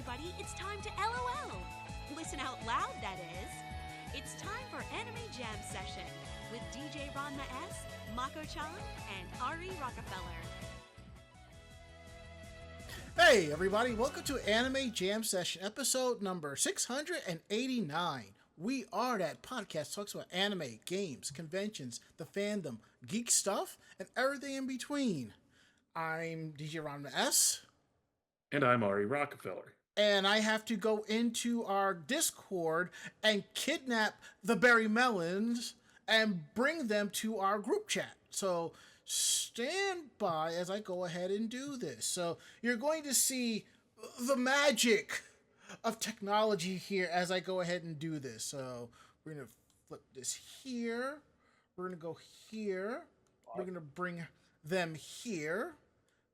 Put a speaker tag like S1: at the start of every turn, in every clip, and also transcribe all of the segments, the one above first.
S1: everybody. It's time to LOL. Listen out loud, that is. It's time for Anime Jam Session with DJ Ranma S, Mako-chan, and Ari Rockefeller.
S2: Hey everybody, welcome to Anime Jam Session, episode number 689. We are that podcast talks about anime, games, conventions, the fandom, geek stuff, and everything in between. I'm DJ Ranma S.
S3: And I'm Ari Rockefeller.
S2: And I have to go into our Discord and kidnap the Berry Melons and bring them to our group chat. So stand by as I go ahead and do this. So you're going to see the magic of technology here as I go ahead and do this. So we're going to flip this here. We're going to go here. We're going to bring them here.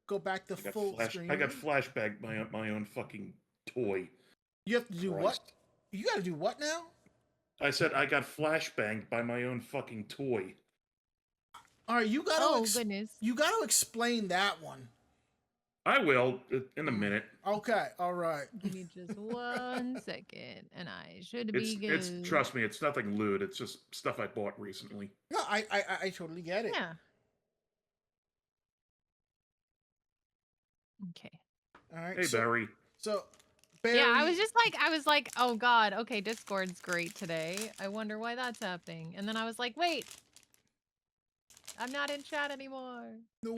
S2: Go back to full screen.
S3: I got flashback my own fucking toy.
S2: You have to do what? You got to do what now?
S3: I said I got flashbanged by my own fucking toy.
S2: All right, you got to
S4: goodness.
S2: You got to explain that one.
S3: I will in a minute.
S2: Okay, all right.
S4: Give me just 1 second, and I should be good.
S3: It's trust me, it's nothing lewd. It's just stuff I bought recently.
S2: No, I totally get it.
S4: Yeah. Okay.
S2: All right.
S3: Hey, Barry.
S2: So, Barry.
S4: Yeah, I was like, oh god, okay, Discord's great today. I wonder why that's happening. And then I was like, wait, I'm not in chat anymore.
S2: No,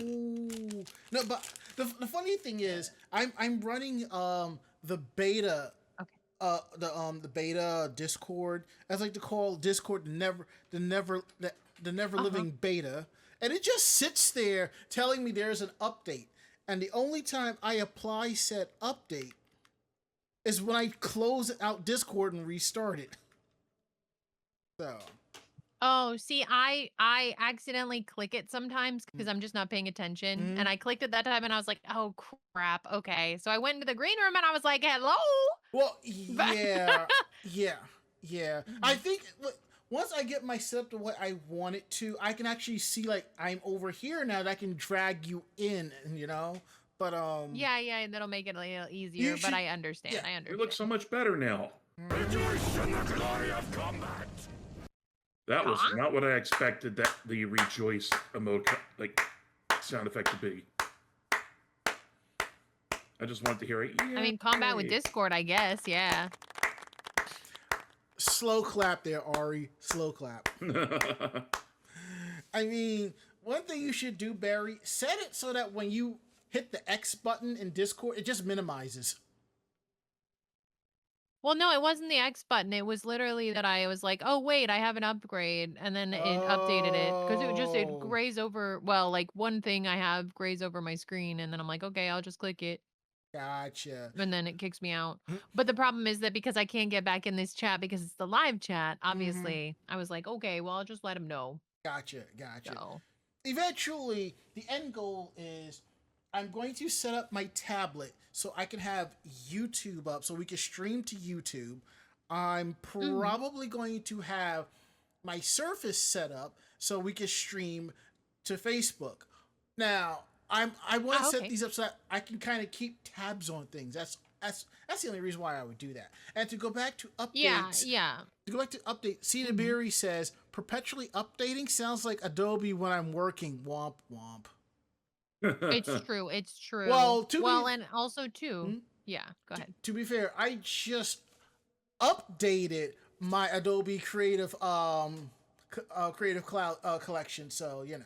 S2: but the funny thing is, I'm running the beta.
S4: Okay.
S2: The beta Discord, as I like to call Discord, the never living beta, and it just sits there telling me there's an update. And the only time I apply said update is when I close out Discord and restart it. So.
S4: Oh, see, I accidentally click it sometimes because I'm just not paying attention.
S2: Mm-hmm.
S4: And I clicked it that time and I was like, oh crap, okay. So I went into the green room and I was like, hello?
S2: Well, yeah. I think once I get my setup to what I want it to, I can actually see, like, I'm over here now that I can drag you in, you know? But,
S4: Yeah, that'll make it a little easier, but I understand.
S2: Yeah.
S4: I understand.
S3: We look so much better now. Rejoice in the glory of combat. That was not what I expected that the rejoice emote, like, sound effect to be. I just wanted to hear it.
S4: I mean, combat with Discord, I guess, yeah.
S2: Slow clap there, Ari. Slow clap. I mean, one thing you should do, Barry, set it so that when you hit the X button in Discord, it just minimizes.
S4: Well, no, it wasn't the X button. It was literally that I was like, oh, wait, I have an upgrade. And then it updated it because it grazed over. Well, like one thing I have grazed over my screen. And then I'm like, okay, I'll just click it.
S2: Gotcha.
S4: And then it kicks me out. But the problem is that because I can't get back in this chat because it's the live chat, obviously, I was like, okay, well, I'll just let him know.
S2: Gotcha.
S4: So.
S2: Eventually, the end goal is I'm going to set up my tablet so I can have YouTube up so we can stream to YouTube. I'm probably going to have my Surface set up so we can stream to Facebook. Now, I want to set these up so that I can kind of keep tabs on things. That's the only reason why I would do that. And to go back to updates. Yeah. To go back to update, Cedar Berry says, perpetually updating sounds like Adobe when I'm working. Womp womp.
S4: It's true.
S2: Well,
S4: and also too. Yeah, go ahead.
S2: To be fair, I just updated my Adobe Creative Cloud collection, so you know.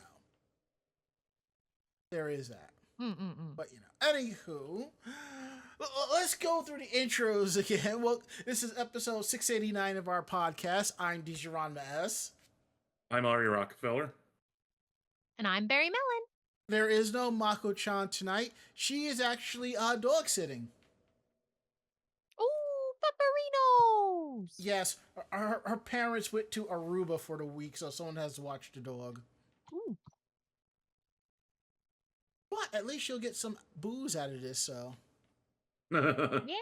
S2: There is that. But you know, anywho, let's go through the intros again. Well, this is episode 689 of our podcast. I'm DJ Ranma S.
S3: I'm Ari Rockefeller.
S4: And I'm Barry Mellon.
S2: There is no Mako-chan tonight. She is actually dog sitting.
S4: Ooh, pepperinos!
S2: Yes, her parents went to Aruba for the week, so someone has to watch the dog.
S4: Ooh.
S2: But at least she'll get some booze out of this, so.
S4: Yeah.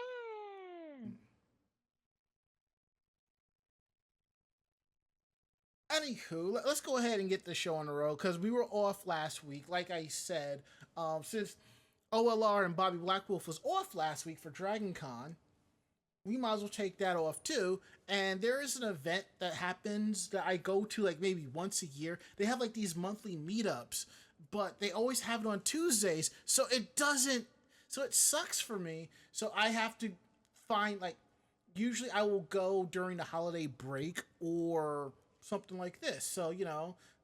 S2: Anywho, let's go ahead and get the show on the road because we were off last week. Like I said, since OLR and Bobby Blackwolf was off last week for Dragon Con. We might as well take that off too. And there is an event that happens that I go to like maybe once a year. They have like these monthly meetups, but they always have it on Tuesdays. So it sucks for me. So I have to find like, usually I will go during the holiday break or something like this. So,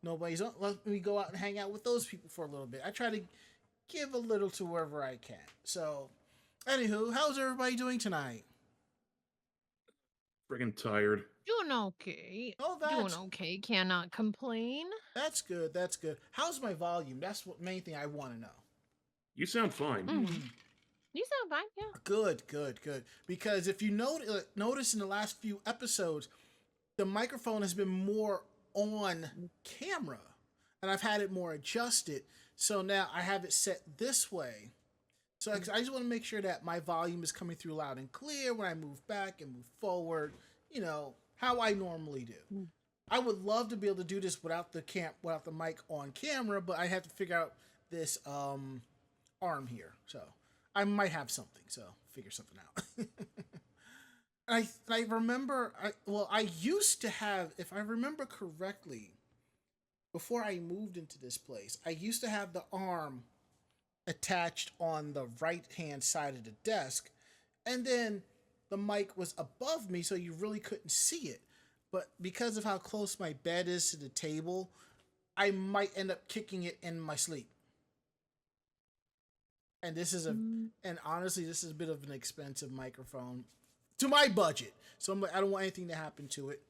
S2: nobody's, let me go out and hang out with those people for a little bit. I try to give a little to wherever I can. So, anywho, how's everybody doing tonight?
S3: Friggin' tired.
S4: Doing okay.
S2: Oh,
S4: Doing okay. Cannot complain.
S2: That's good. That's good. How's my volume? That's what main thing I want to know.
S3: You sound fine.
S4: You sound fine, yeah.
S2: Good. Because if you notice in the last few episodes, the microphone has been more on camera, and I've had it more adjusted. So now I have it set this way. So I just want to make sure that my volume is coming through loud and clear when I move back and move forward, how I normally do. I would love to be able to do this without the mic on camera, but I have to figure out this arm here. So I might have something, so figure something out. I remember, I used to have, if I remember correctly, before I moved into this place, I used to have the arm attached on the right-hand side of the desk, and then the mic was above me, so you really couldn't see it. But because of how close my bed is to the table, I might end up kicking it in my sleep. And and honestly, this is a bit of an expensive microphone to my budget. So I'm like, I don't want anything to happen to it.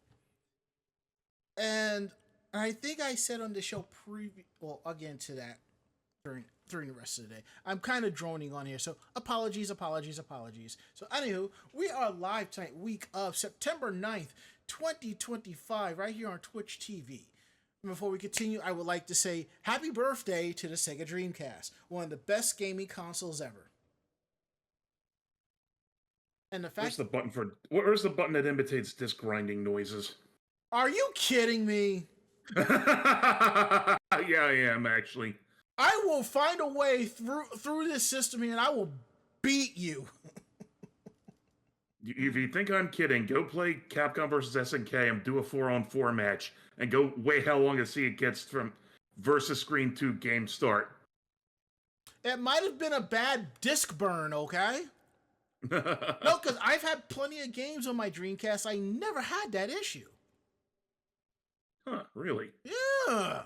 S2: And I think I said on the show I'll get into that during the rest of the day. I'm kind of droning on here, so apologies. So anywho, we are live tonight, week of September 9th, 2025, right here on Twitch TV. And before we continue, I would like to say happy birthday to the Sega Dreamcast, one of the best gaming consoles ever. And the fact
S3: where's the button that imitates disc grinding noises?
S2: Are you kidding me?
S3: Yeah, I am actually.
S2: I will find a way through this system here, and I will beat you.
S3: If you think I'm kidding, go play Capcom vs. SNK and do a 4-on-4 match, and go wait how long to see it gets from versus screen to game start.
S2: It might have been a bad disc burn, okay? No, because I've had plenty of games on my Dreamcast. I never had that issue.
S3: Huh, really?
S2: Yeah.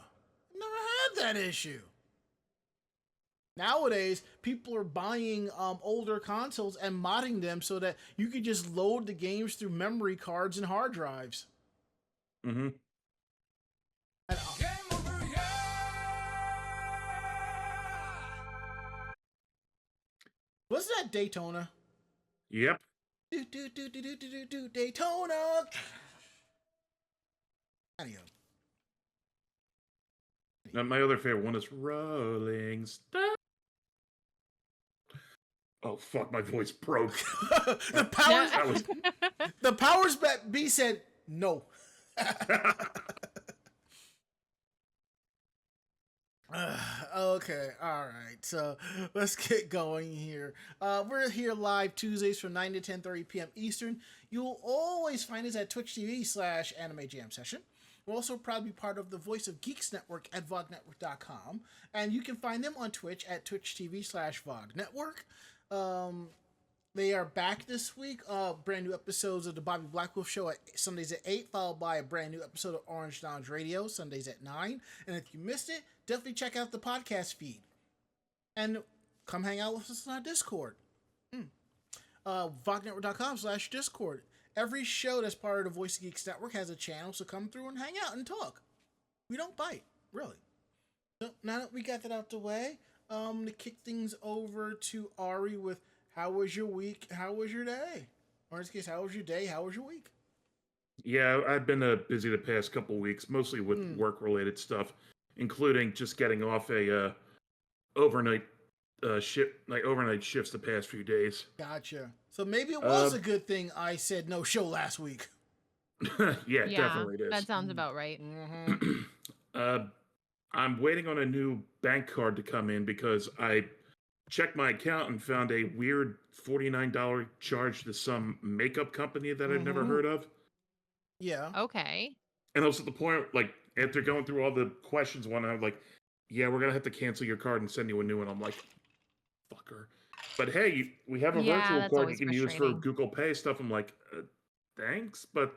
S2: Never had that issue. Nowadays, people are buying older consoles and modding them so that you could just load the games through memory cards and hard drives.
S3: Mm-hmm.
S2: And, wasn't that Daytona?
S3: Yep.
S2: Daytona. Anyhow.
S3: Now, my other favorite one is Rolling Stone. Oh fuck! My voice broke.
S2: The powers that be said no. Okay, all right. So let's get going here. We're here live Tuesdays from 9 to 10:30 p.m. Eastern. You'll always find us at Twitch TV/Anime Jam Session. We're also proud to be part of the Voice of Geeks Network at VogNetwork.com, and you can find them on Twitch at Twitch TV/VogNetwork. They are back this week. Brand new episodes of the Bobby Blackwolf Show at Sundays at 8, followed by a brand new episode of Orange Lounge Radio Sundays at 9. And if you missed it, definitely check out the podcast feed. And come hang out with us on our Discord. VogNetwork.com/Discord. Every show that's part of the Voice of Geeks Network has a channel, so come through and hang out and talk. We don't bite, really. So now that we got that out the way, to kick things over to Ari with how was your week? How was your day? Or in this case, how was your day? How was your week?
S3: Yeah, I've been busy the past couple weeks, mostly with work-related stuff, including just getting off a overnight shifts the past few days.
S2: Gotcha. So maybe it was a good thing I said no show last week.
S3: Yeah, definitely it is.
S4: That sounds about right.
S3: I'm waiting on a new bank card to come in because I checked my account and found a weird $49 charge to some makeup company that I'd never heard of.
S2: Yeah.
S4: Okay.
S3: And I was at the point, like, after going through all the questions, I'm like, yeah, we're going to have to cancel your card and send you a new one. I'm like, fucker. But hey, we have a
S4: Yeah,
S3: virtual
S4: that's
S3: card you
S4: always
S3: can use for
S4: frustrating.
S3: Google Pay stuff. I'm like, thanks, but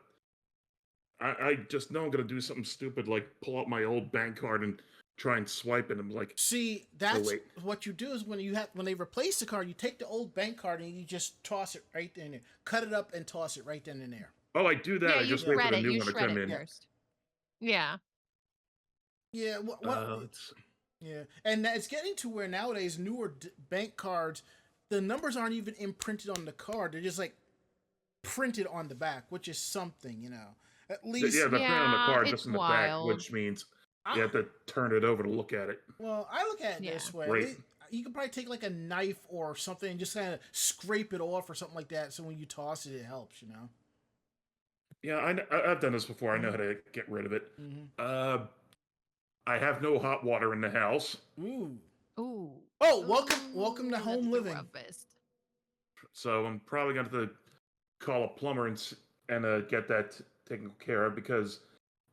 S3: I just know I'm going to do something stupid like pull out my old bank card and try and swipe it. And I'm like,
S2: See, that's what you do is when they replace the card, you take the old bank card and you just toss it right in there, cut it up and toss it right then and there.
S3: oh, I do that.
S4: Yeah,
S3: I
S4: you
S3: just wait for
S4: shred
S3: the
S4: it.
S3: new
S4: You
S3: one to
S4: shred
S3: come
S4: it
S3: in.
S4: first. Yeah.
S2: Yeah. Yeah, and it's getting to where nowadays newer bank cards, the numbers aren't even imprinted on the card; they're just like printed on the back, which is something, you know. At least,
S3: Yeah, they're printed on the card
S4: it's
S3: just in the back,
S4: wild.
S3: which means you have to turn it over to look at it.
S2: Well, I look at it
S4: Yeah.
S2: this way.
S3: Right.
S2: You could probably take like a knife or something and just kind of scrape it off or something like that. So when you toss it, it helps, you know.
S3: Yeah, I've done this before. I know how to get rid of it.
S2: Mm-hmm.
S3: I have no hot water in the house,
S2: Ooh.
S4: Ooh.
S2: Oh, welcome to
S4: Ooh,
S2: home
S4: that's the
S2: living.
S4: roughest.
S3: so I'm probably going to have to call a plumber and get that taken care of because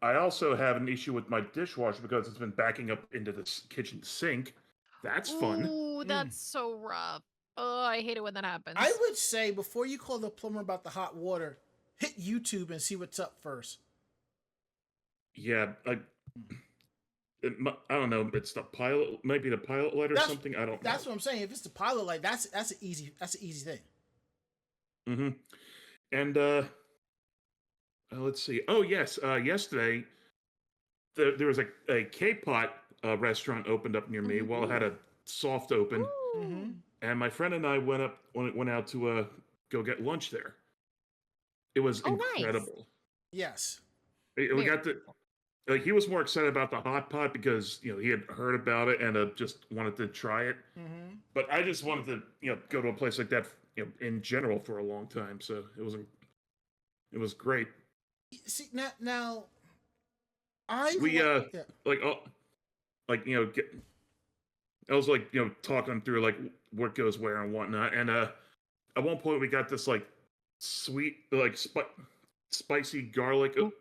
S3: I also have an issue with my dishwasher because it's been backing up into the kitchen sink. That's fun.
S4: Ooh, that's so rough. Oh, I hate it when that happens.
S2: I would say before you call the plumber about the hot water, hit YouTube and see what's up first.
S3: Yeah, I don't know. It's the pilot, might be the pilot light or something. I don't know.
S2: That's what I'm saying. If it's the pilot light, that's an easy thing.
S3: Mm-hmm. And let's see. Oh yes, yesterday there was a K-pot restaurant opened up near me. Well, it had a soft open, and my friend and I went out to go get lunch there. It was incredible.
S4: Nice.
S2: Yes.
S3: We got to. Like he was more excited about the hot pot because he had heard about it and just wanted to try it.
S2: Mm-hmm.
S3: But I just wanted to go to a place like that in general for a long time. So it was great.
S2: See now,
S3: I was like talking through like what goes where and whatnot. And at one point we got this like sweet like spicy garlic. Oh,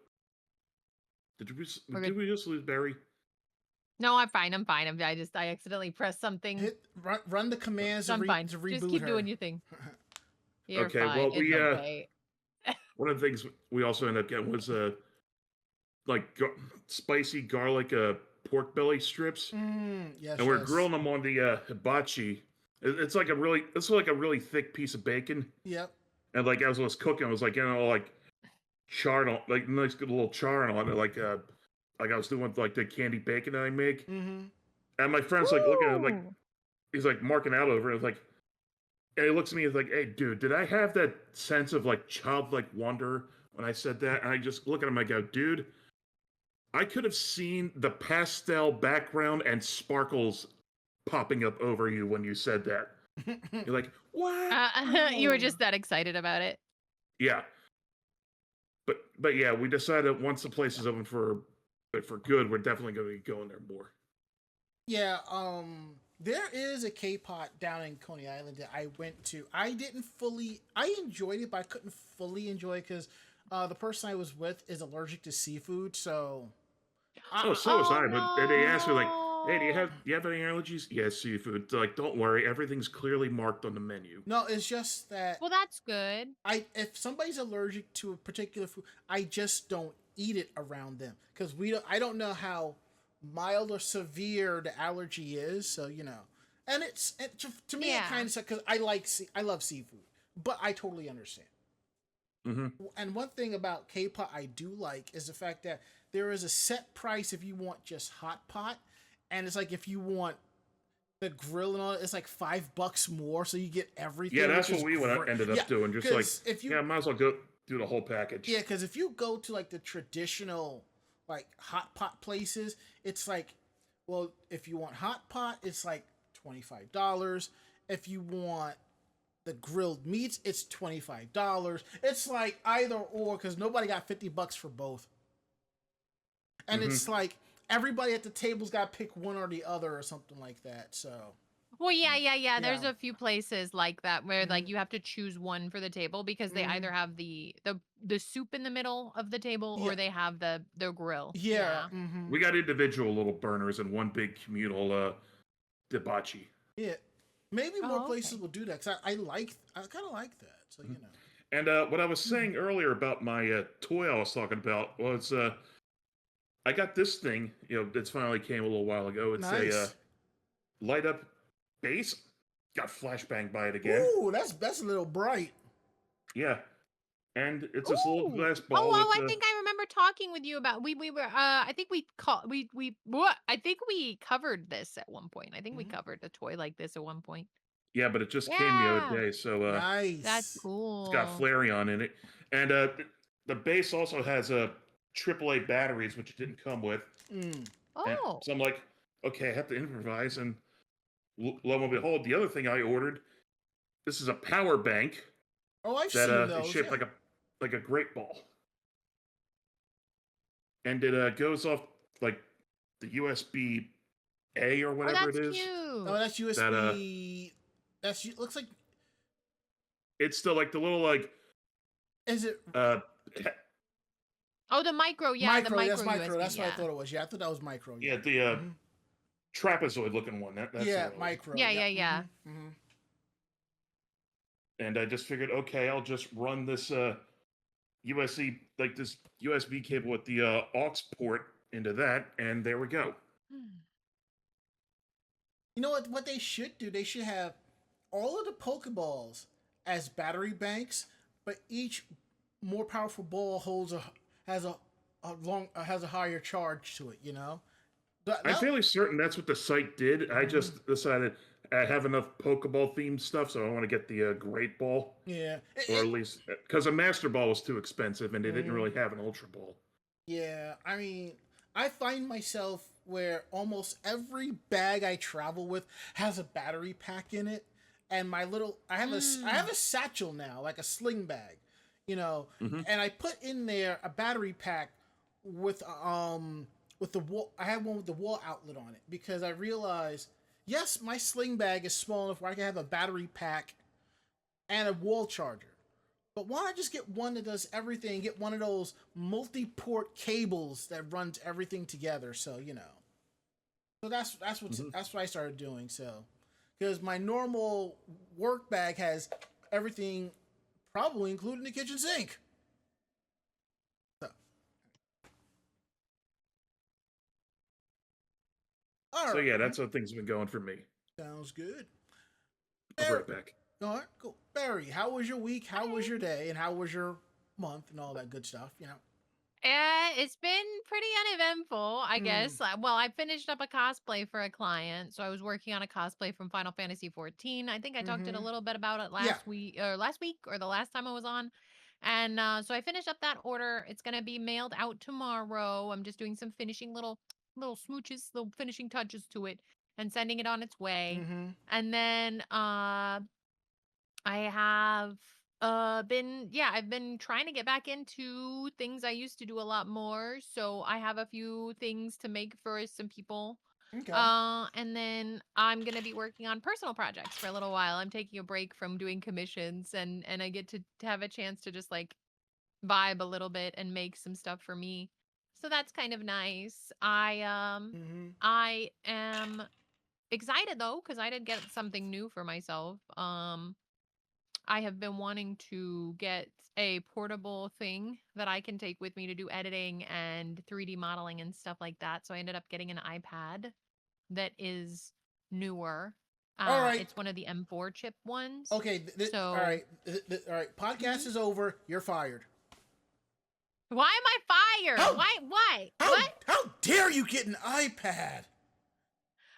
S3: did we just lose Barry?
S4: No, I'm fine. I accidentally pressed something.
S2: Run the commands
S4: I'm fine.
S2: to reboot
S4: Just keep
S2: her.
S4: doing your thing. You're
S3: okay,
S4: fine.
S3: well,
S4: it's okay.
S3: One of the things we also ended up getting was spicy garlic pork belly strips.
S2: Yes,
S3: and we're grilling them on the hibachi. It's like a really thick piece of bacon.
S2: Yep.
S3: And like as I was cooking, I was like like charred on like nice good little char on it, like I was doing with like the candy bacon that I make. And my friend's like looking at it, like he's like marking out over it. It's like, and he looks at me and he's like, "Hey, dude, did I have that sense of like childlike wonder when I said that?" And I just look at him, I go, "Dude, I could have seen the pastel background and sparkles popping up over you when you said that." You're like, "What?"
S4: You were just that excited about it.
S3: Yeah. But yeah, we decided once the place is open for good, we're definitely going to be going there more. Yeah,
S2: there is a K-pot down in Coney Island that I went to. I enjoyed it, but I couldn't fully enjoy it because the person I was with is allergic to seafood, so...
S3: was I, but they asked me like, "Hey, do you have any allergies?" Yes, seafood. They're like, "Don't worry, everything's clearly marked on the menu."
S2: No, it's just that...
S4: Well, that's good.
S2: If somebody's allergic to a particular food, I just don't eat it around them because I don't know how mild or severe the allergy is, so and to me it kind of sucks because I love seafood, but I totally understand. And one thing about K-pot I do like is the fact that there is a set price if you want just hot pot, and it's like if you want the grill and all, it's like $5 more, so you get everything.
S3: Yeah, that's what we ended up doing. Just like might as well go do the whole package.
S2: Yeah, because if you go to like the traditional like hot pot places, it's like, well, if you want hot pot, it's like $25. If you want the grilled meats, it's $25. It's like either or because nobody got $50 for both. And it's like everybody at the table's got to pick one or the other or something like that. So
S4: Well, yeah. There's
S2: Yeah.
S4: a few places like that where
S2: Mhm.
S4: like you have to choose one for the table because they either
S2: Mhm.
S4: have the soup in the middle of the table
S2: Yeah.
S4: or they have the grill.
S2: Yeah.
S4: Yeah.
S2: Mhm.
S3: We got individual little burners and one big communal hibachi.
S2: Yeah. Maybe more
S4: Oh,
S2: places
S4: okay.
S2: will do that because I kind of like that. So
S3: Mhm.
S2: you know.
S3: And what I was
S4: Mhm.
S3: saying earlier about my toy I was talking about was I got this thing. It's finally came a little while ago. It's a
S2: Nice.
S3: light up base. Got flashbang by it again.
S2: Ooh, that's a little bright.
S3: Yeah, and it's this little
S4: Ooh.
S3: glass
S4: Oh,
S3: ball with
S4: I think I remember talking with you about we were I think we call we what I think we covered this at one point. I think we
S2: Mhm.
S4: covered a toy like this at one point.
S3: yeah, but it just came the other
S4: Yeah.
S3: day, so
S4: That's
S2: Nice.
S3: it's got
S4: cool.
S3: Flareon in it, and the base also has a AAA batteries, which it didn't come with.
S2: Mm.
S3: And
S4: Oh.
S3: so I'm like, okay, I have to improvise, and lo and behold, the other thing I ordered, this is a power bank
S2: Oh, I've
S3: that
S2: seen
S3: is
S2: those.
S3: shaped
S2: Yeah.
S3: like a great ball, and it goes off like the USB A or
S4: Oh,
S3: whatever it
S4: that's
S3: is.
S2: Oh,
S4: cute.
S2: that's
S3: That
S2: USB. Looks like.
S3: it's still like the little like
S2: Is it
S3: uh
S4: Oh, the micro, yeah, the
S2: micro? That's
S4: micro
S2: micro.
S4: USB,
S2: That's what I
S4: yeah.
S2: thought it was. Yeah, I thought that was micro.
S3: yeah,
S2: Yeah.
S3: the
S2: Hmm.
S3: trapezoid looking one. That's the
S2: Yeah,
S3: one it was.
S2: micro.
S4: Yeah,
S2: Yep.
S4: yeah.
S2: Hmm.
S3: And I just figured, okay, I'll just run this USB like this USB cable with the aux port into that, and there we go.
S4: Hmm.
S2: You know what? What they should do? They should have all of the Pokeballs as battery banks, but each more powerful ball has a long has a higher charge to it. You know.
S3: I'm fairly certain that's what the site did. I
S2: Mhm.
S3: just decided I have enough Pokeball themed stuff, so I want to get the Great Ball,
S2: Yeah.
S3: or at least because a Master Ball was too expensive, and they didn't
S2: Mhm.
S3: really have an Ultra Ball.
S2: Yeah, I mean, I find myself where almost every bag I travel with has a battery pack in it, and I have
S4: Mm.
S2: a satchel now, like a sling bag, you know,
S3: Hmm.
S2: and I put in there a battery pack with the wall. I had one with the wall outlet on it because I realized, yes, my sling bag is small enough where I can have a battery pack and a wall charger. But why not just get one that does everything? Get one of those multi-port cables that runs everything together. So you know. So
S3: Hmm.
S2: that's what I started doing. So because my normal work bag has everything, probably including the kitchen sink. So all
S3: So yeah,
S2: right,
S3: that's how things have been going for me.
S2: sounds good.
S3: I'll be
S2: Barry,
S3: right back.
S2: all right, cool. Barry, how was your week? How was your day? And how was your month? And all that good stuff. You know.
S4: It's been pretty uneventful, I
S2: Hmm.
S4: guess. Well, I finished up a cosplay for a client, so I was working on a cosplay from Final Fantasy 14. I think I talked it a
S2: Mm-hmm.
S4: little bit about it
S2: Yeah.
S4: last week or the last time I was on. And so I finished up that order. It's gonna be mailed out tomorrow. I'm just doing some finishing little smooches, little finishing touches to it, and sending it on its way.
S2: Mm-hmm.
S4: And then I have I've been trying to get back into things I used to do a lot more. So I have a few things to make for some people.
S2: Okay.
S4: And then I'm gonna be working on personal projects for a little while. I'm taking a break from doing commissions and I get to have a chance to just like vibe a little bit and make some stuff for me. So that's kind of nice.
S2: Mm-hmm.
S4: I am excited though, because I did get something new for myself. I have been wanting to get a portable thing that I can take with me to do editing and 3D modeling and stuff like that. So I ended up getting an iPad that is newer.
S2: All right.
S4: It's one of the M4 chip ones.
S2: Okay. All
S4: So
S2: right. All right. Podcast
S4: Mhm.
S2: is over. You're fired.
S4: Why am I fired?
S2: How
S4: Why? Why?
S2: how
S4: What?
S2: how dare you get an iPad?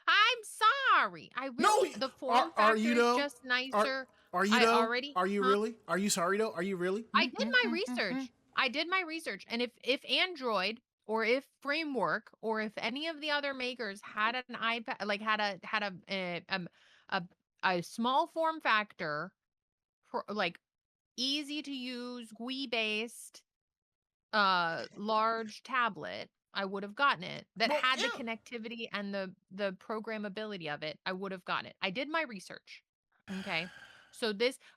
S4: I'm sorry. I
S2: No.
S4: really, the form
S2: Are
S4: factor
S2: you
S4: is
S2: though?
S4: just
S2: Are
S4: nicer.
S2: are you
S4: I
S2: though?
S4: already,
S2: Are you
S4: huh?
S2: really? Are you sorry though? Are you really?
S4: I did my research. I did my research. And if Android or if Framework or if any of the other makers had an iPad like a a small form factor for like easy to use GUI based large tablet I would have gotten it. That
S2: Well,
S4: had the
S2: yeah.
S4: connectivity and the programmability of it, I would have gotten it. I did my research. Okay. So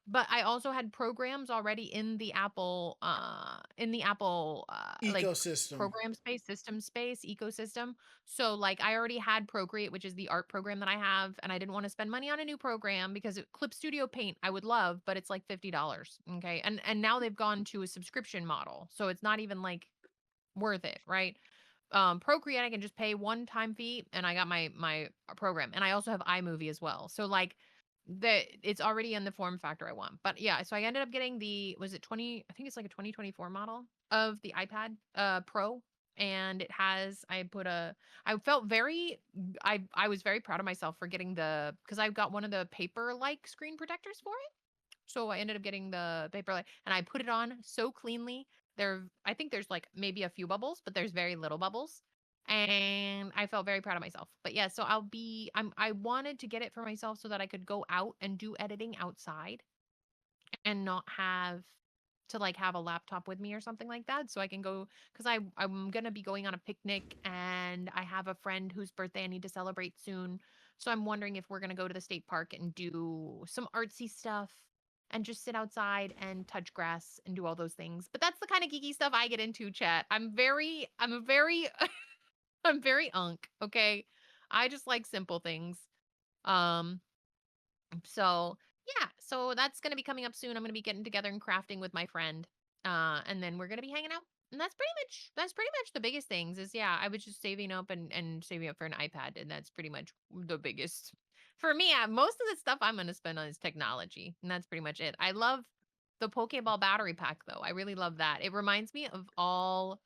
S4: but I also had programs already in the Apple like
S2: Ecosystem.
S4: program space, system space, ecosystem. So like I already had Procreate, which is the art program that I have, and I didn't want to spend money on a new program because Clip Studio Paint I would love, but it's like $50. Okay. And now they've gone to a subscription model. So it's not even like worth it, right? Procreate I can just pay one-time fee and I got my program. And I also have iMovie as well. So like it's already in the form factor I want. But yeah, so I ended up getting was it 20, I think it's like a 2024 model of the iPad Pro. And it has, I was very proud of myself for getting because I got one of the paper like screen protectors for it. So I ended up getting the paper and I put it on so cleanly. I think there's like maybe a few bubbles, but there's very little bubbles. And I felt very proud of myself. But yeah, so I wanted to get it for myself so that I could go out and do editing outside and not have to like have a laptop with me or something like that. So I can go, because I'm gonna be going on a picnic and I have a friend whose birthday I need to celebrate soon. So I'm wondering if we're gonna go to the state park and do some artsy stuff and just sit outside and touch grass and do all those things. But that's the kind of geeky stuff I get into, chat. I'm a very I'm very unk, okay? I just like simple things. Um so yeah, so that's gonna be coming up soon. I'm gonna be getting together and crafting with my friend, and then we're gonna be hanging out. And that's pretty much the biggest things. Is yeah, I was just saving up and saving up for an iPad, and that's pretty much the biggest for me. Most of the stuff I'm gonna spend on is technology, and that's pretty much it. I love the Pokeball battery pack though. I really love that. It reminds me of all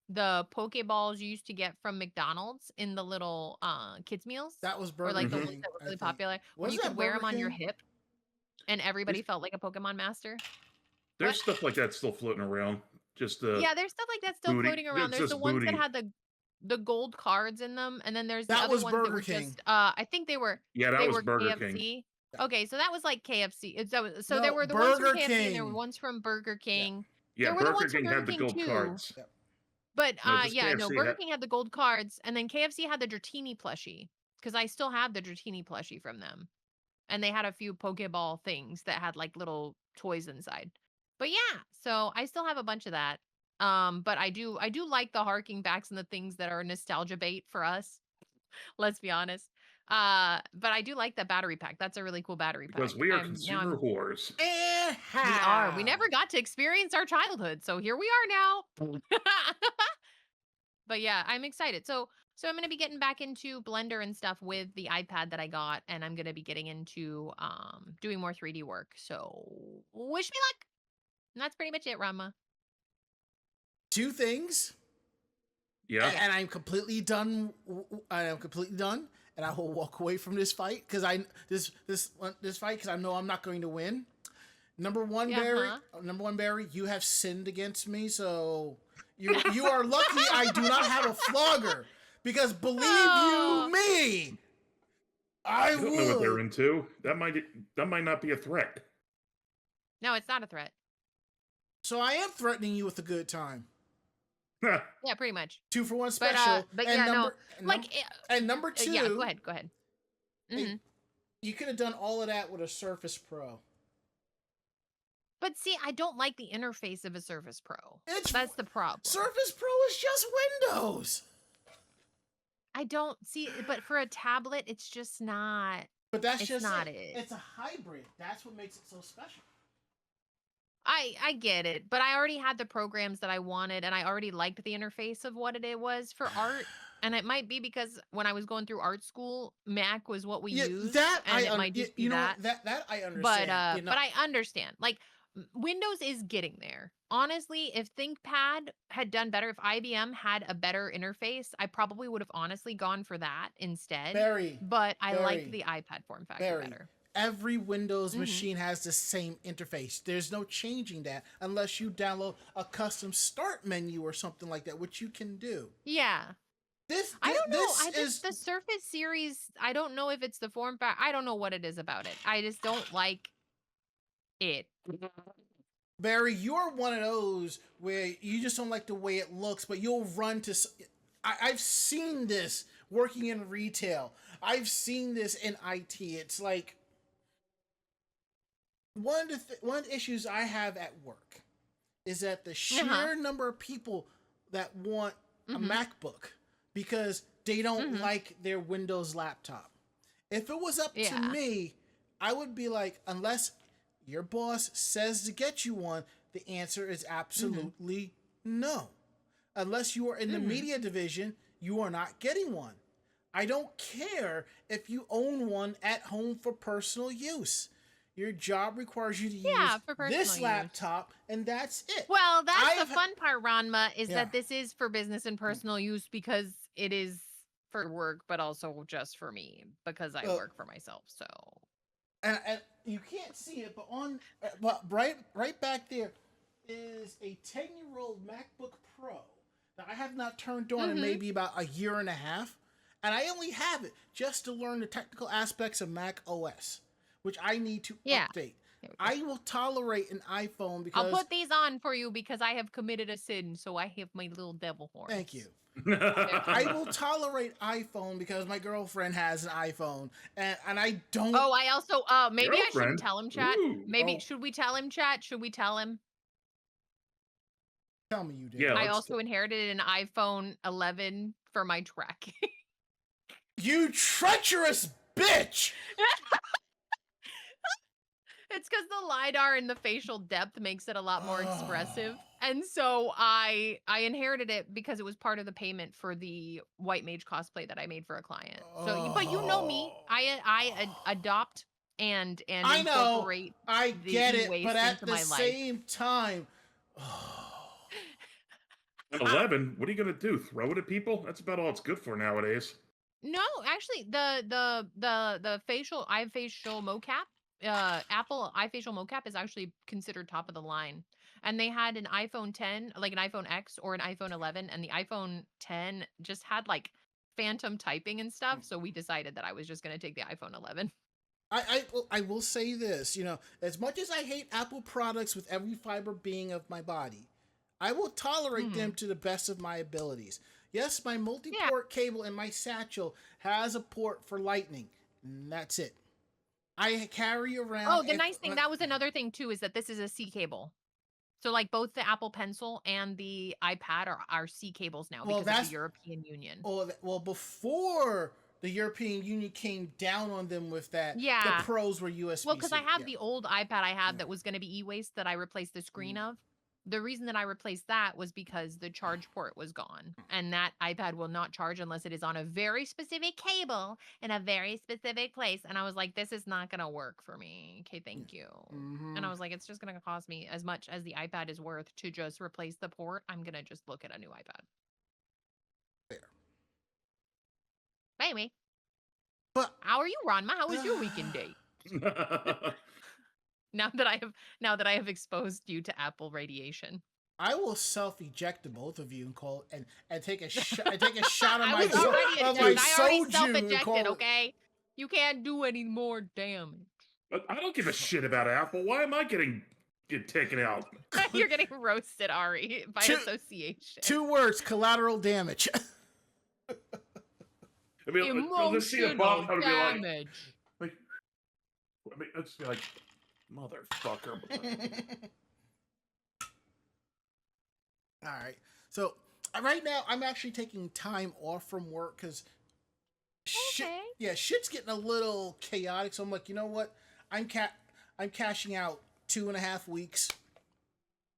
S4: the Pokeballs you used to get from McDonald's in the little kids meals,
S2: That was
S4: or
S2: Burger
S4: like the ones
S2: King,
S4: that were
S2: I
S4: really
S2: think.
S4: popular, where
S2: Was
S4: you could
S2: that
S4: wear
S2: Burger
S4: them on your
S2: King?
S4: hip and everybody
S3: There's,
S4: felt like a Pokemon master. What?
S3: there's stuff like that still floating around. Just
S4: Yeah, there's stuff like that still
S3: booty.
S4: floating around.
S3: It's
S4: There's the
S3: just
S4: ones that
S3: booty.
S4: had the gold cards in them, and then there's the
S2: That
S4: other
S2: was
S4: ones that
S2: Burger
S4: were
S2: King.
S4: just I think they were
S3: Yeah, that
S4: they
S3: was
S4: were
S3: Burger King.
S4: KFC.
S2: Yeah.
S4: Okay, so that was like KFC. So there
S2: No,
S4: were the ones from
S2: Burger
S4: KFC and there were
S2: King.
S4: ones from Burger
S2: Yeah.
S4: King.
S3: Yeah,
S4: There were the
S3: Burger
S4: ones from
S3: King
S4: Burger
S3: had the
S4: King
S3: gold
S4: too.
S3: cards.
S2: Yeah.
S4: But
S3: No, just
S4: yeah, no,
S3: KFC
S4: Burger
S3: had.
S4: King had the gold cards, and then KFC had the Dratini plushie because I still have the Dratini plushie from them, and they had a few Pokeball things that had like little toys inside. But yeah, so I still have a bunch of that. But I do like the harking backs and the things that are nostalgia bait for us. Let's be honest. But I do like that battery pack. That's a really cool battery pack.
S3: Because we are consumer whores.
S2: And
S4: We are. We
S2: how?
S4: never got to experience our childhood, so here we are now. But yeah, I'm excited. So I'm gonna be getting back into Blender and stuff with the iPad that I got, and I'm gonna be getting into doing more 3D work. So wish me luck. And that's pretty much it, Rama.
S2: Two things.
S3: Yeah.
S2: And I'm completely done. I am completely done, and I will walk away from this fight because this fight because I know I'm not going to win. Number one, Barry, you have sinned against me, so you are lucky I do not have a flogger because believe you me, I
S3: don't know what they're into. That might not be a threat.
S4: No, it's not a threat.
S2: So I am threatening you with a good time.
S4: Yeah, pretty much.
S2: 2-for-1 special.
S4: But
S2: and
S4: yeah,
S2: number,
S4: no, like,
S2: and number two.
S4: yeah, go ahead. Mm-hmm.
S2: You could have done all of that with a Surface Pro.
S4: But see, I don't like the interface of a Surface Pro. That's the problem.
S2: Surface Pro is just Windows.
S4: I don't see, but for a tablet, it's just not.
S2: But that's
S4: it's
S2: just
S4: not
S2: it.
S4: it.
S2: It's a hybrid. That's what makes it so special.
S4: I get it, but I already had the programs that I wanted, and I already liked the interface of what it was for art. And it might be because when I was going through art school, Mac was what we used,
S2: that
S4: and it might just be that.
S2: That I understand.
S4: But I understand. Like Windows is getting there. Honestly, if ThinkPad had done better, if IBM had a better interface, I probably would have honestly gone for that instead. But I liked the iPad form factor better.
S2: Every Windows machine has the same interface. There's no changing that unless you download a custom start menu or something like that, which you can do.
S4: Yeah. I don't know. The Surface series, I don't know if it's the form factor. I don't know what it is about it. I just don't like it.
S2: Barry, you're one of those where you just don't like the way it looks, but you'll run to... I've seen this working in retail. I've seen this in IT. It's like one of the issues I have at work is that the sheer number of people that want a MacBook because they don't like their Windows laptop. If it was up to me, I would be like, unless your boss says to get you one, the answer is absolutely no. Unless you are in the media division, you are not getting one. I don't care if you own one at home for personal use. Your job requires you to use this laptop, and that's it.
S4: Well, that's the fun part, Ranma, is that this is for business and personal use because it is for work, but also just for me because I work for myself. So,
S2: and you can't see it, but right back there is a 10-year-old MacBook Pro that I have not turned on in maybe about a year and a half, and I only have it just to learn the technical aspects of Mac OS, which I need to update. I will tolerate an iPhone because
S4: I'll put these on for you because I have committed a sin, so I have my little devil horns.
S2: Thank you. I will tolerate iPhone because my girlfriend has an iPhone, and I don't.
S4: Oh, I also maybe
S3: Girlfriend?
S4: I shouldn't tell him, chat.
S3: Ooh.
S4: Maybe should we tell him, chat? Should we tell him?
S2: Tell me you did.
S3: Yeah,
S4: I also inherited an iPhone 11 for my tracking.
S2: You treacherous bitch!
S4: It's because the LiDAR and the facial depth makes it a lot more expressive. And so I inherited it because it was part of the payment for the White Mage cosplay that I made for a client. So, but you know me, I adopt and
S2: I know,
S4: incorporate
S2: I get it, but at
S4: into
S2: the
S4: my
S2: same time,
S3: An 11? What are you gonna do? Throw it at people? That's about all it's good for nowadays.
S4: No, actually, the facial eye facial mocap, Apple eye facial mocap is actually considered top of the line. And they had an iPhone 10, like an iPhone X or an iPhone 11, and the iPhone 10 just had like phantom typing and stuff. So we decided that I was just gonna take the iPhone 11.
S2: I will say this, as much as I hate Apple products with every fiber being of my body, I will tolerate them to the best of my abilities. Yes, my multi-port cable in my satchel has a port for lightning, and that's it. I carry around...
S4: Oh, the nice thing, that was another thing too, is that this is a C cable. So like both the Apple Pencil and the iPad are C cables now because of the European Union.
S2: Well, before the European Union came down on them with that, the Pros were USB-C.
S4: Well, because I have the old iPad I had that was going to be e-waste that I replaced the screen of. The reason that I replaced that was because the charge port was gone. And that iPad will not charge unless it is on a very specific cable in a very specific place. And I was like, this is not going to work for me. Okay, thank you. And I was like, it's just going to cost me as much as the iPad is worth to just replace the port. I'm going to just look at a new iPad.
S2: Fair.
S4: Maybe.
S2: But
S4: how are you, Ranma? How was your weekend day? Now that I have exposed you to Apple radiation,
S2: I will self-eject to both of you and take a shot of my
S4: I already
S2: soju.
S4: Self-ejected, okay? You can't do any more damage.
S3: But I don't give a shit about Apple. Why am I getting taken out?
S4: You're getting roasted, Ari, by association.
S2: 2 words: collateral damage.
S3: I mean, I'll just see a bomb and be like, I mean, it's like, motherfucker.
S2: All right. So right now, I'm actually taking time off from work because shit's getting a little chaotic. So I'm like, you know what? I'm cashing out 2.5 weeks.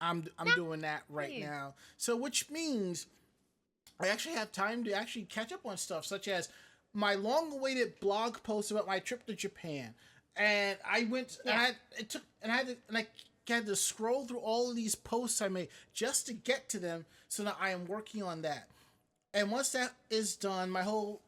S2: I'm doing that right now. So which means I actually have time to actually catch up on stuff such as my long-awaited blog post about my trip to Japan. And I went, and I had to scroll through all of these posts I made just to get to them. So now I am working on that. And once that is done, my whole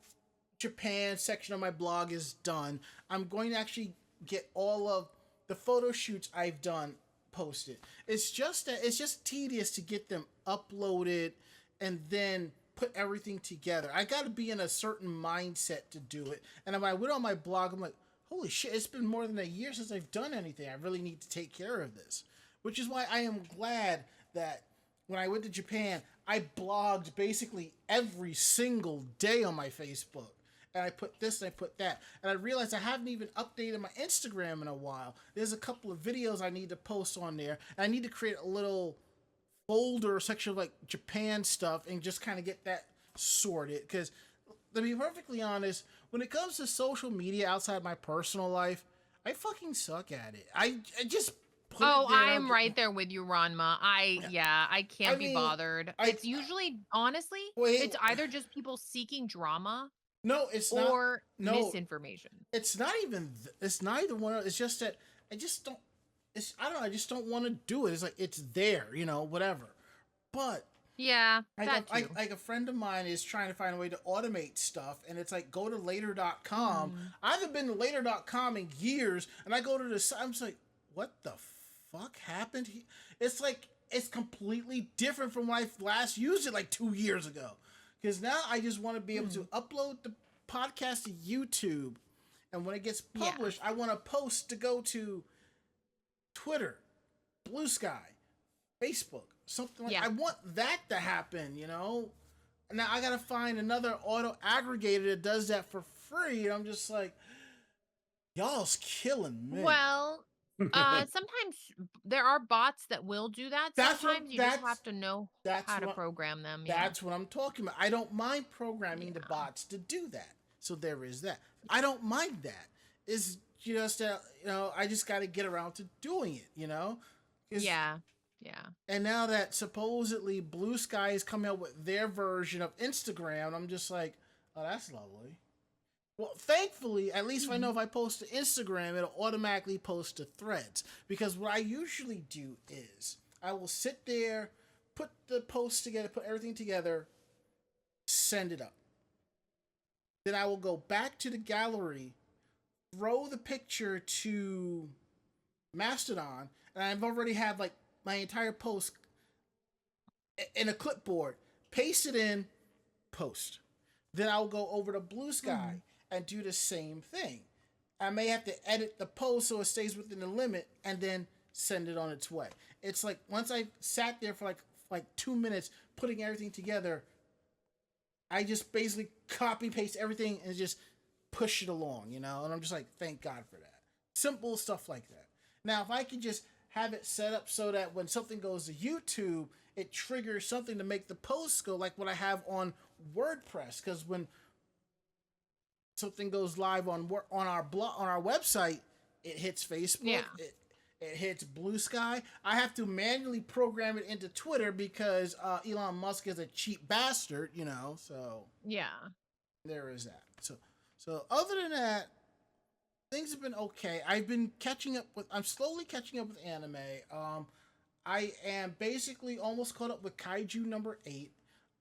S2: Japan section of my blog is done. I'm going to actually get all of the photo shoots I've done posted. It's just tedious to get them uploaded and then put everything together. I got to be in a certain mindset to do it. And when I went on my blog, I'm like, holy shit, it's been more than a year since I've done anything. I really need to take care of this. Which is why I am glad that when I went to Japan, I blogged basically every single day on my Facebook. And I put this and I put that. And I realized I haven't even updated my Instagram in a while. There's a couple of videos I need to post on there. And I need to create a little folder section of like Japan stuff and just kind of get that sorted. Because to be perfectly honest, when it comes to social media outside my personal life, I fucking suck at it. I just put
S4: Oh,
S2: it there.
S4: I am right there with you, Ranma. I can't be bothered.
S2: I
S4: It's usually, honestly,
S2: wait.
S4: it's either just people seeking drama
S2: No, it's not.
S4: or
S2: No,
S4: misinformation.
S2: it's not even. It's neither one. It's just that I just don't. It's I don't know. I just don't want to do it. It's like it's there, whatever. But
S4: Yeah, that too.
S2: like a friend of mine is trying to find a way to automate stuff, and it's like go to later.com. I haven't been to later.com in years, and I go to the site. I'm just like, what the fuck happened? It's like it's completely different from when I last used it like 2 years ago. Because now I just want to be able to upload the podcast to YouTube, and when it gets published, I want to post to go to Twitter, Blue Sky, Facebook, something like. I want that to happen, Now I gotta find another auto aggregator that does that for free, and I'm just like, y'all's killing me.
S4: Well, sometimes there are bots that will do that. Sometimes you just have to know how to program them.
S2: That's what I'm talking about. I don't mind programming the bots to do that. So there is that. I don't mind that. It's just I just got to get around to doing it. Yeah. And now that supposedly Blue Sky is coming out with their version of Instagram, I'm just like, oh, that's lovely. Well, thankfully, at least if I know if I post to Instagram, it'll automatically post to Threads. Because what I usually do is I will sit there, put the post together, put everything together, send it up. Then I will go back to the gallery, throw the picture to Mastodon, and I've already had like my entire post in a clipboard, paste it in, post. Then I'll go over to Blue Sky and do the same thing. I may have to edit the post so it stays within the limit and then send it on its way. It's like once I sat there for like 2 minutes putting everything together, I just basically copy paste everything and just push it along, And I'm just like, thank God for that. Simple stuff like that. Now, if I could just have it set up so that when something goes to YouTube, it triggers something to make the post go like what I have on WordPress. Because when something goes live on our blog, on our website, it hits Facebook, it hits Blue Sky. I have to manually program it into Twitter because Elon Musk is a cheap bastard, So there is that. So other than that, things have been okay. I'm slowly catching up with anime. I am basically almost caught up with Kaiju number 8.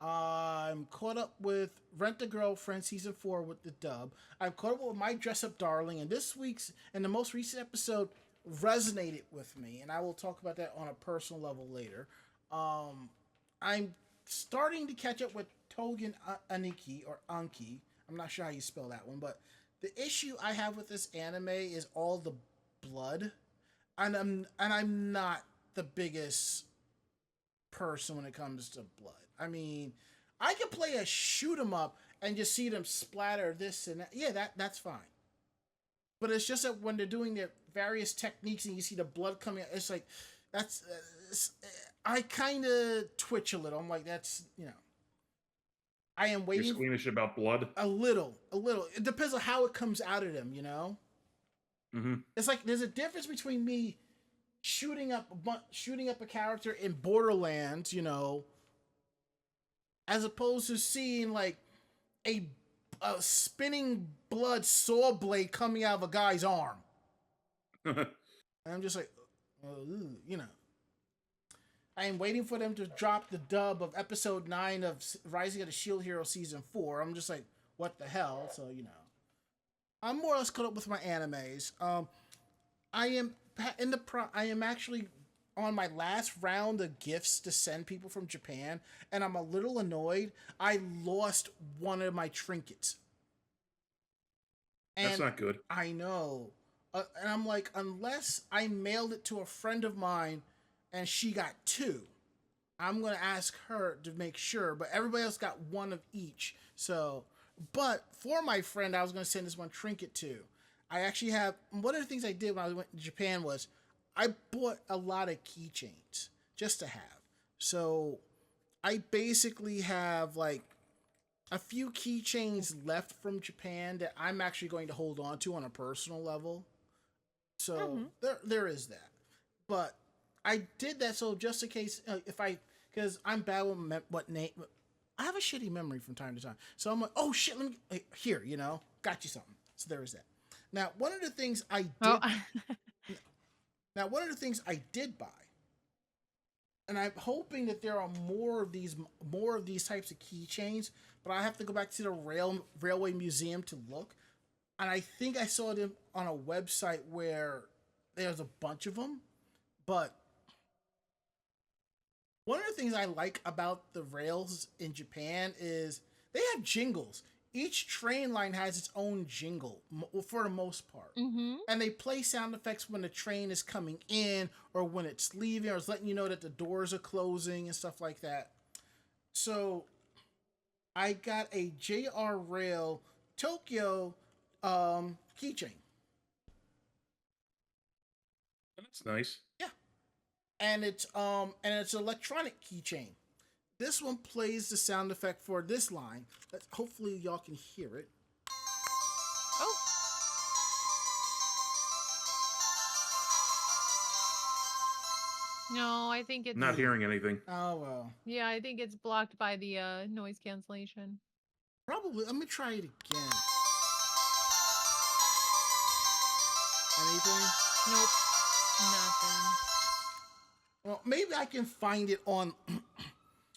S2: I'm caught up with Rent a Girlfriend season 4 with the dub. I'm caught up with My Dress Up Darling, and the most recent episode resonated with me, and I will talk about that on a personal level later. I'm starting to catch up with Togen Aniki or Anki. I'm not sure how you spell that one, but the issue I have with this anime is all the blood, and I'm not the biggest person when it comes to blood. I mean, I can play a shoot 'em up and just see them splatter this and that. Yeah, that's fine. But it's just that when they're doing their various techniques and you see the blood coming out, it's like I kind of twitch a little. I'm like, that's I am waiting.
S3: You're squeamish about blood?
S2: A little. It depends on how it comes out of them,
S3: Mm-hmm.
S2: It's like there's a difference between me shooting up a character in Borderlands, as opposed to seeing like a spinning blood saw blade coming out of a guy's arm. And I'm just like, I am waiting for them to drop the dub of episode 9 of Rising of the Shield Hero season 4. I'm just like, what the hell? So, I'm more or less caught up with my animes. I am actually on my last round of gifts to send people from Japan, and I'm a little annoyed. I lost one of my trinkets. And
S3: that's not good.
S2: I know. And I'm like, unless I mailed it to a friend of mine and she got 2, I'm gonna ask her to make sure, but everybody else got one of each. So, but for my friend, I was gonna send this one trinket to. I actually have one of the things I did when I went to Japan was I bought a lot of keychains just to have. So I basically have like a few keychains left from Japan that I'm actually going to hold on to on a personal level. So there is that. But I did that so just in case if I because I'm bad with what name. I have a shitty memory from time to time. So I'm like, oh shit, let me here, got you something. So there is that. Now, one of the things I did.
S4: Oh.
S2: Now, one of the things I did buy, and I'm hoping that there are more of these types of keychains, but I have to go back to the railway museum to look. And I think I saw them on a website where there's a bunch of them. But one of the things I like about the rails in Japan is they have jingles. Each train line has its own jingle for the most part. And they play sound effects when the train is coming in or when it's leaving or it's letting you know that the doors are closing and stuff like that. So I got a JR Rail Tokyo keychain.
S3: That's nice.
S2: Yeah. And it's an electronic keychain. This one plays the sound effect for this line. Hopefully y'all can hear it.
S4: Oh. No, I think it's
S3: Not hearing anything.
S2: Oh well.
S4: Yeah, I think it's blocked by the noise cancellation.
S2: Probably. Let me try it again. Anything?
S4: Nope. Nothing.
S2: Well, maybe I can find it on.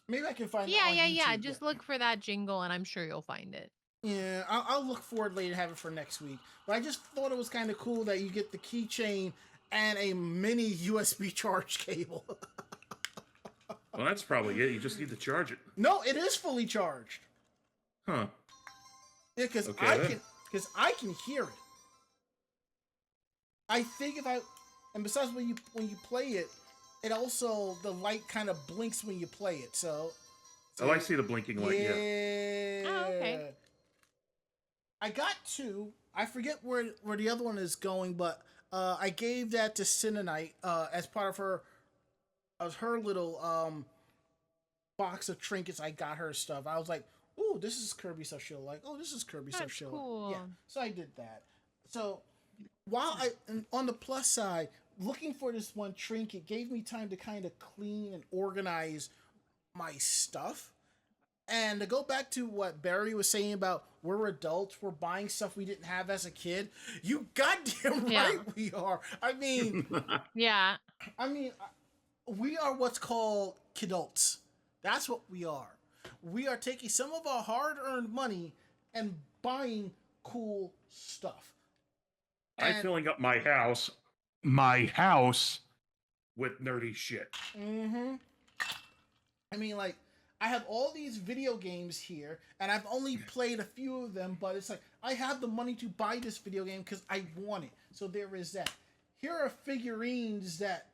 S2: Maybe I can find it on YouTube.
S4: Yeah. Just look for that jingle, and I'm sure you'll find it.
S2: Yeah, I'll look for it later and have it for next week. But I just thought it was kind of cool that you get the keychain and a mini USB charge cable.
S3: Well, that's probably it. You just need to charge it.
S2: No, it is fully charged.
S3: Huh.
S2: Yeah, because
S3: Okay,
S2: I can hear it. I think and besides when you play it, it also the light kind of blinks when you play it. So
S3: Oh, I see the blinking light. Yeah.
S4: Oh, okay.
S2: I got two. I forget where the other one is going, but I gave that to Cinnanite as part of her little box of trinkets. I got her stuff. I was like, "Ooh, this is Kirby stuff she'll like. Oh, this is Kirby stuff she'll
S4: cool.
S2: like." Yeah, so I did that. So while on the plus side, looking for this one trinket gave me time to kind of clean and organize my stuff. And to go back to what Barry was saying about we're adults, we're buying stuff we didn't have as a kid. You goddamn right we are. I mean,
S4: Yeah.
S2: We are what's called kidults. That's what we are. We are taking some of our hard-earned money and buying cool stuff.
S3: I'm filling up my house with nerdy shit.
S2: I mean, like, I have all these video games here, and I've only played a few of them, but it's like, I have the money to buy this video game because I want it. So there is that. Here are figurines that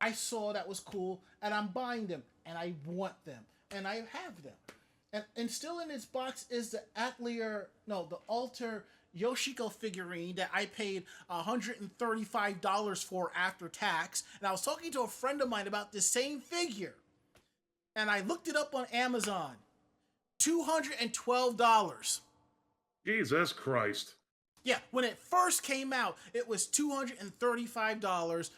S2: I saw that was cool, and I'm buying them, and I want them, and I have them. And still in this box is the the Alter Yoshiko figurine that I paid $135 for after tax. And I was talking to a friend of mine about this same figure. And I looked it up on Amazon. $212.
S3: Jesus Christ.
S2: Yeah, when it first came out, it was $235,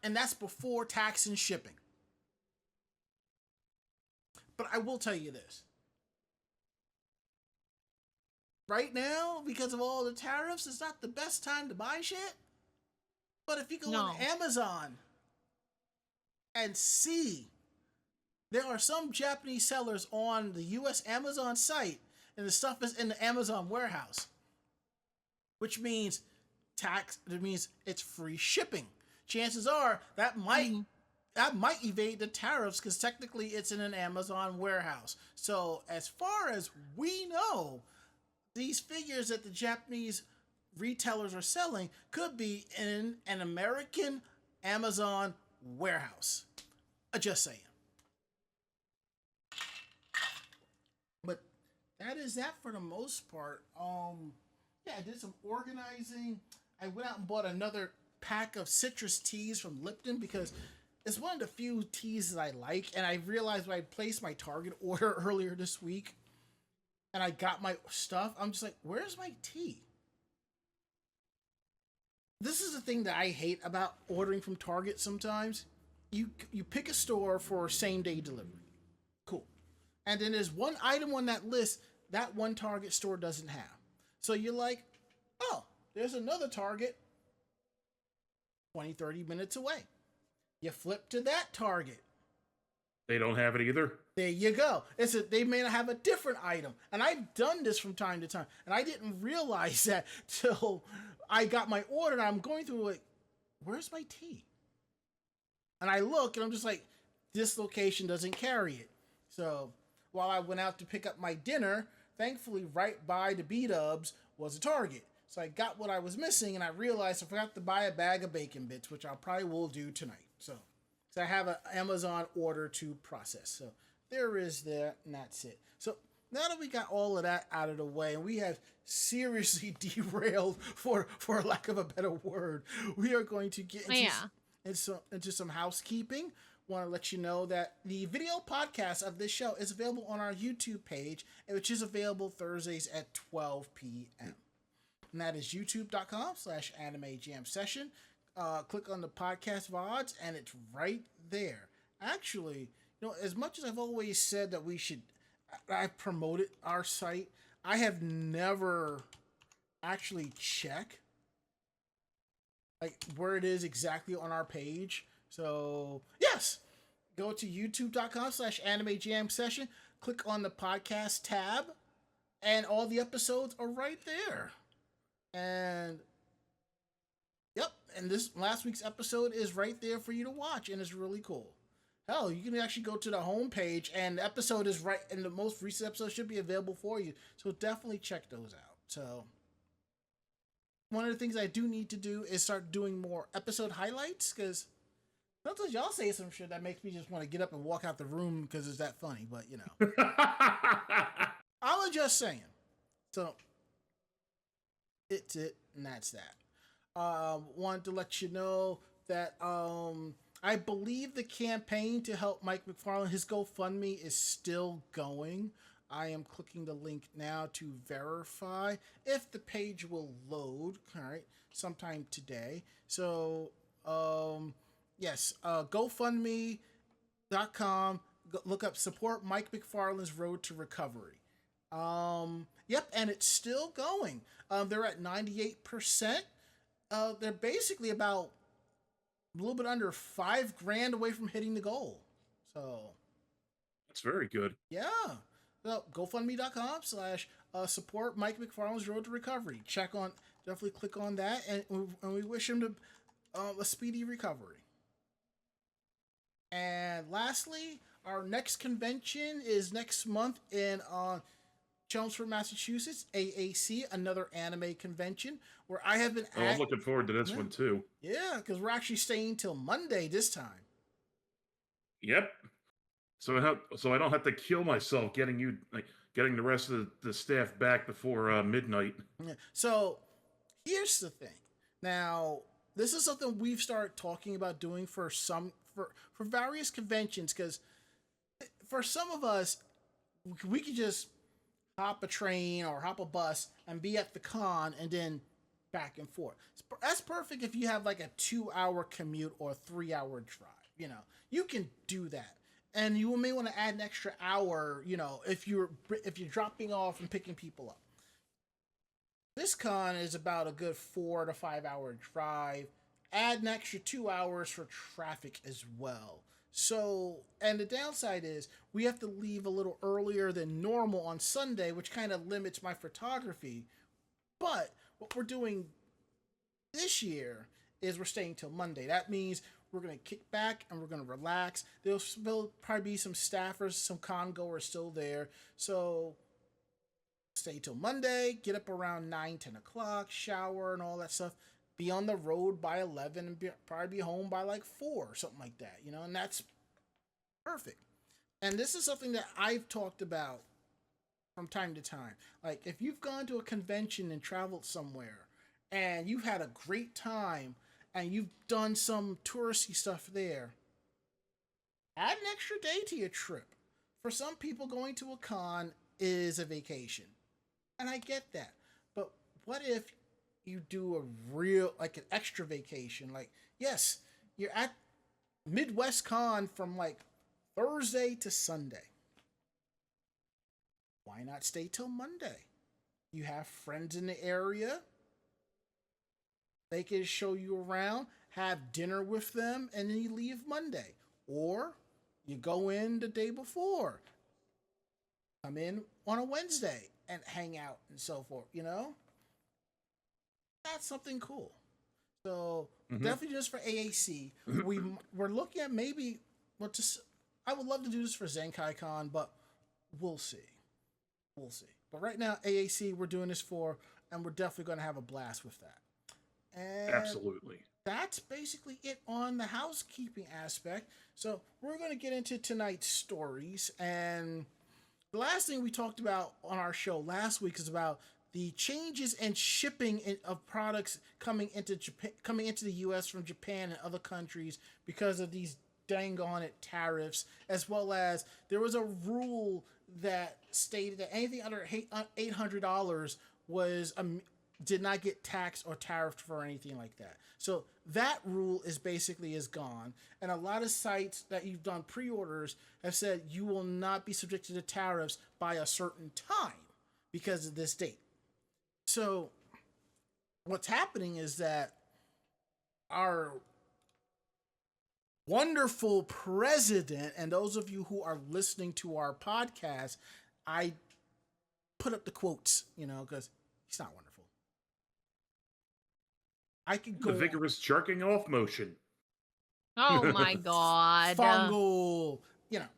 S2: and that's before tax and shipping. But I will tell you this. Right now, because of all the tariffs, it's not the best time to buy shit. But if you go on Amazon and see, there are some Japanese sellers on the US Amazon site, and the stuff is in the Amazon warehouse. Which means it's free shipping. Chances are that might evade the tariffs because technically it's in an Amazon warehouse. So as far as we know, these figures that the Japanese retailers are selling could be in an American Amazon warehouse. Just saying. that is that for the most part. Yeah, I did some organizing. I went out and bought another pack of citrus teas from Lipton because it's one of the few teas that I like. And I realized when I placed my Target order earlier this week and I got my stuff, I'm just like, where's my tea? This is the thing that I hate about ordering from Target sometimes. You pick a store for same day delivery. Cool. And then there's one item on that list that one Target store doesn't have. So you're like, oh, there's another Target 20, 30 minutes away. You flip to that Target.
S3: They don't have it either.
S2: There you go. They may not have a different item. And I've done this from time to time. And I didn't realize that till I got my order and I'm going through like, where's my tea? And I look and I'm just like, this location doesn't carry it. So while I went out to pick up my dinner, thankfully right by the B-Dubs was a Target. So I got what I was missing and I realized I forgot to buy a bag of bacon bits, which I probably will do tonight. So I have an Amazon order to process. So there is that, and that's it. So now that we got all of that out of the way, and we have seriously derailed, for lack of a better word, we are going to get into some housekeeping. Want to let you know that the video podcast of this show is available on our YouTube page, which is available Thursdays at 12 p.m. And that is youtube.com/animejamsession. Click on the podcast VODs, and it's right there. Actually, as much as I've always said that I've promoted our site, I have never actually checked like where it is exactly on our page. So yes, go to youtube.com/animejamsession, click on the podcast tab, and all the episodes are right there. And yep, and this last week's episode is right there for you to watch, and it's really cool. Hell, you can actually go to the homepage, and the episode is right, and the most recent episode should be available for you. So definitely check those out. So one of the things I do need to do is start doing more episode highlights, because sometimes y'all say some shit that makes me just want to get up and walk out the room because it's that funny. But I was just saying. So it's it, and that's that. Wanted to let you know that I believe the campaign to help Mike McFarlane, his GoFundMe, is still going. I am clicking the link now to verify if the page will load. All right, sometime today. So yes, GoFundMe.com. Look up support Mike McFarlane's Road to Recovery. Yep, and it's still going. They're at 98%. They're basically about a little bit under $5,000 away from hitting the goal. So
S3: that's very good.
S2: Yeah. So GoFundMe.com/support Mike McFarlane's Road to Recovery. Definitely click on that, and we wish him a speedy recovery. And lastly, our next convention is next month in Chelmsford, Massachusetts, AAC, another anime convention, where I have been
S3: I'm looking forward to this one too.
S2: Yeah, because we're actually staying till Monday this time.
S3: Yep. So I don't have to kill myself getting the rest of the staff back before midnight.
S2: Yeah. So here's the thing. Now, this is something we've started talking about doing for various conventions, because for some of us, we could just hop a train or hop a bus and be at the con and then back and forth. That's perfect if you have like a 2-hour commute or a 3-hour drive. You can do that. And you may want to add an extra hour, if you're dropping off and picking people up. This con is about a good 4 to 5 hour drive. Add an extra 2 hours for traffic as well. So, and the downside is we have to leave a little earlier than normal on Sunday, which kind of limits my photography. But what we're doing this year is we're staying till Monday. That means we're going to kick back and we're going to relax. There'll probably be some staffers, some con goers still there. So stay till Monday, get up around 9, 10 o'clock, shower and all that stuff. Be on the road by 11 and probably be home by like 4 or something like that, and that's perfect. And this is something that I've talked about from time to time. Like if you've gone to a convention and traveled somewhere and you've had a great time and you've done some touristy stuff there, add an extra day to your trip. For some people, going to a con is a vacation. And I get that. But what if you do a real, like an extra vacation? Like, yes, you're at Midwest Con from like Thursday to Sunday. Why not stay till Monday? You have friends in the area. They can show you around, have dinner with them, and then you leave Monday. Or you go in the day before, come in on a Wednesday and hang out and so forth, you know? That's something cool. So definitely just for AAC. We're looking at maybe, well, just, I would love to do this for Zenkai Con, but we'll see. We'll see. But right now, AAC, we're doing this for, and we're definitely going to have a blast with that. And
S3: Absolutely.
S2: that's basically it on the housekeeping aspect. So we're going to get into tonight's stories. And the last thing we talked about on our show last week is about the changes in shipping of products coming into Japan, coming into the U.S. from Japan and other countries because of these dang on it tariffs, as well as there was a rule that stated that anything under $800 was did not get taxed or tariffed for anything like that. So that rule is gone, and a lot of sites that you've done pre-orders have said you will not be subjected to tariffs by a certain time because of this date. So what's happening is that our wonderful president, and those of you who are listening to our podcast, I put up the quotes, because he's not wonderful. I could go
S3: The vigorous jerking off motion.
S4: Oh my god.
S2: fungal,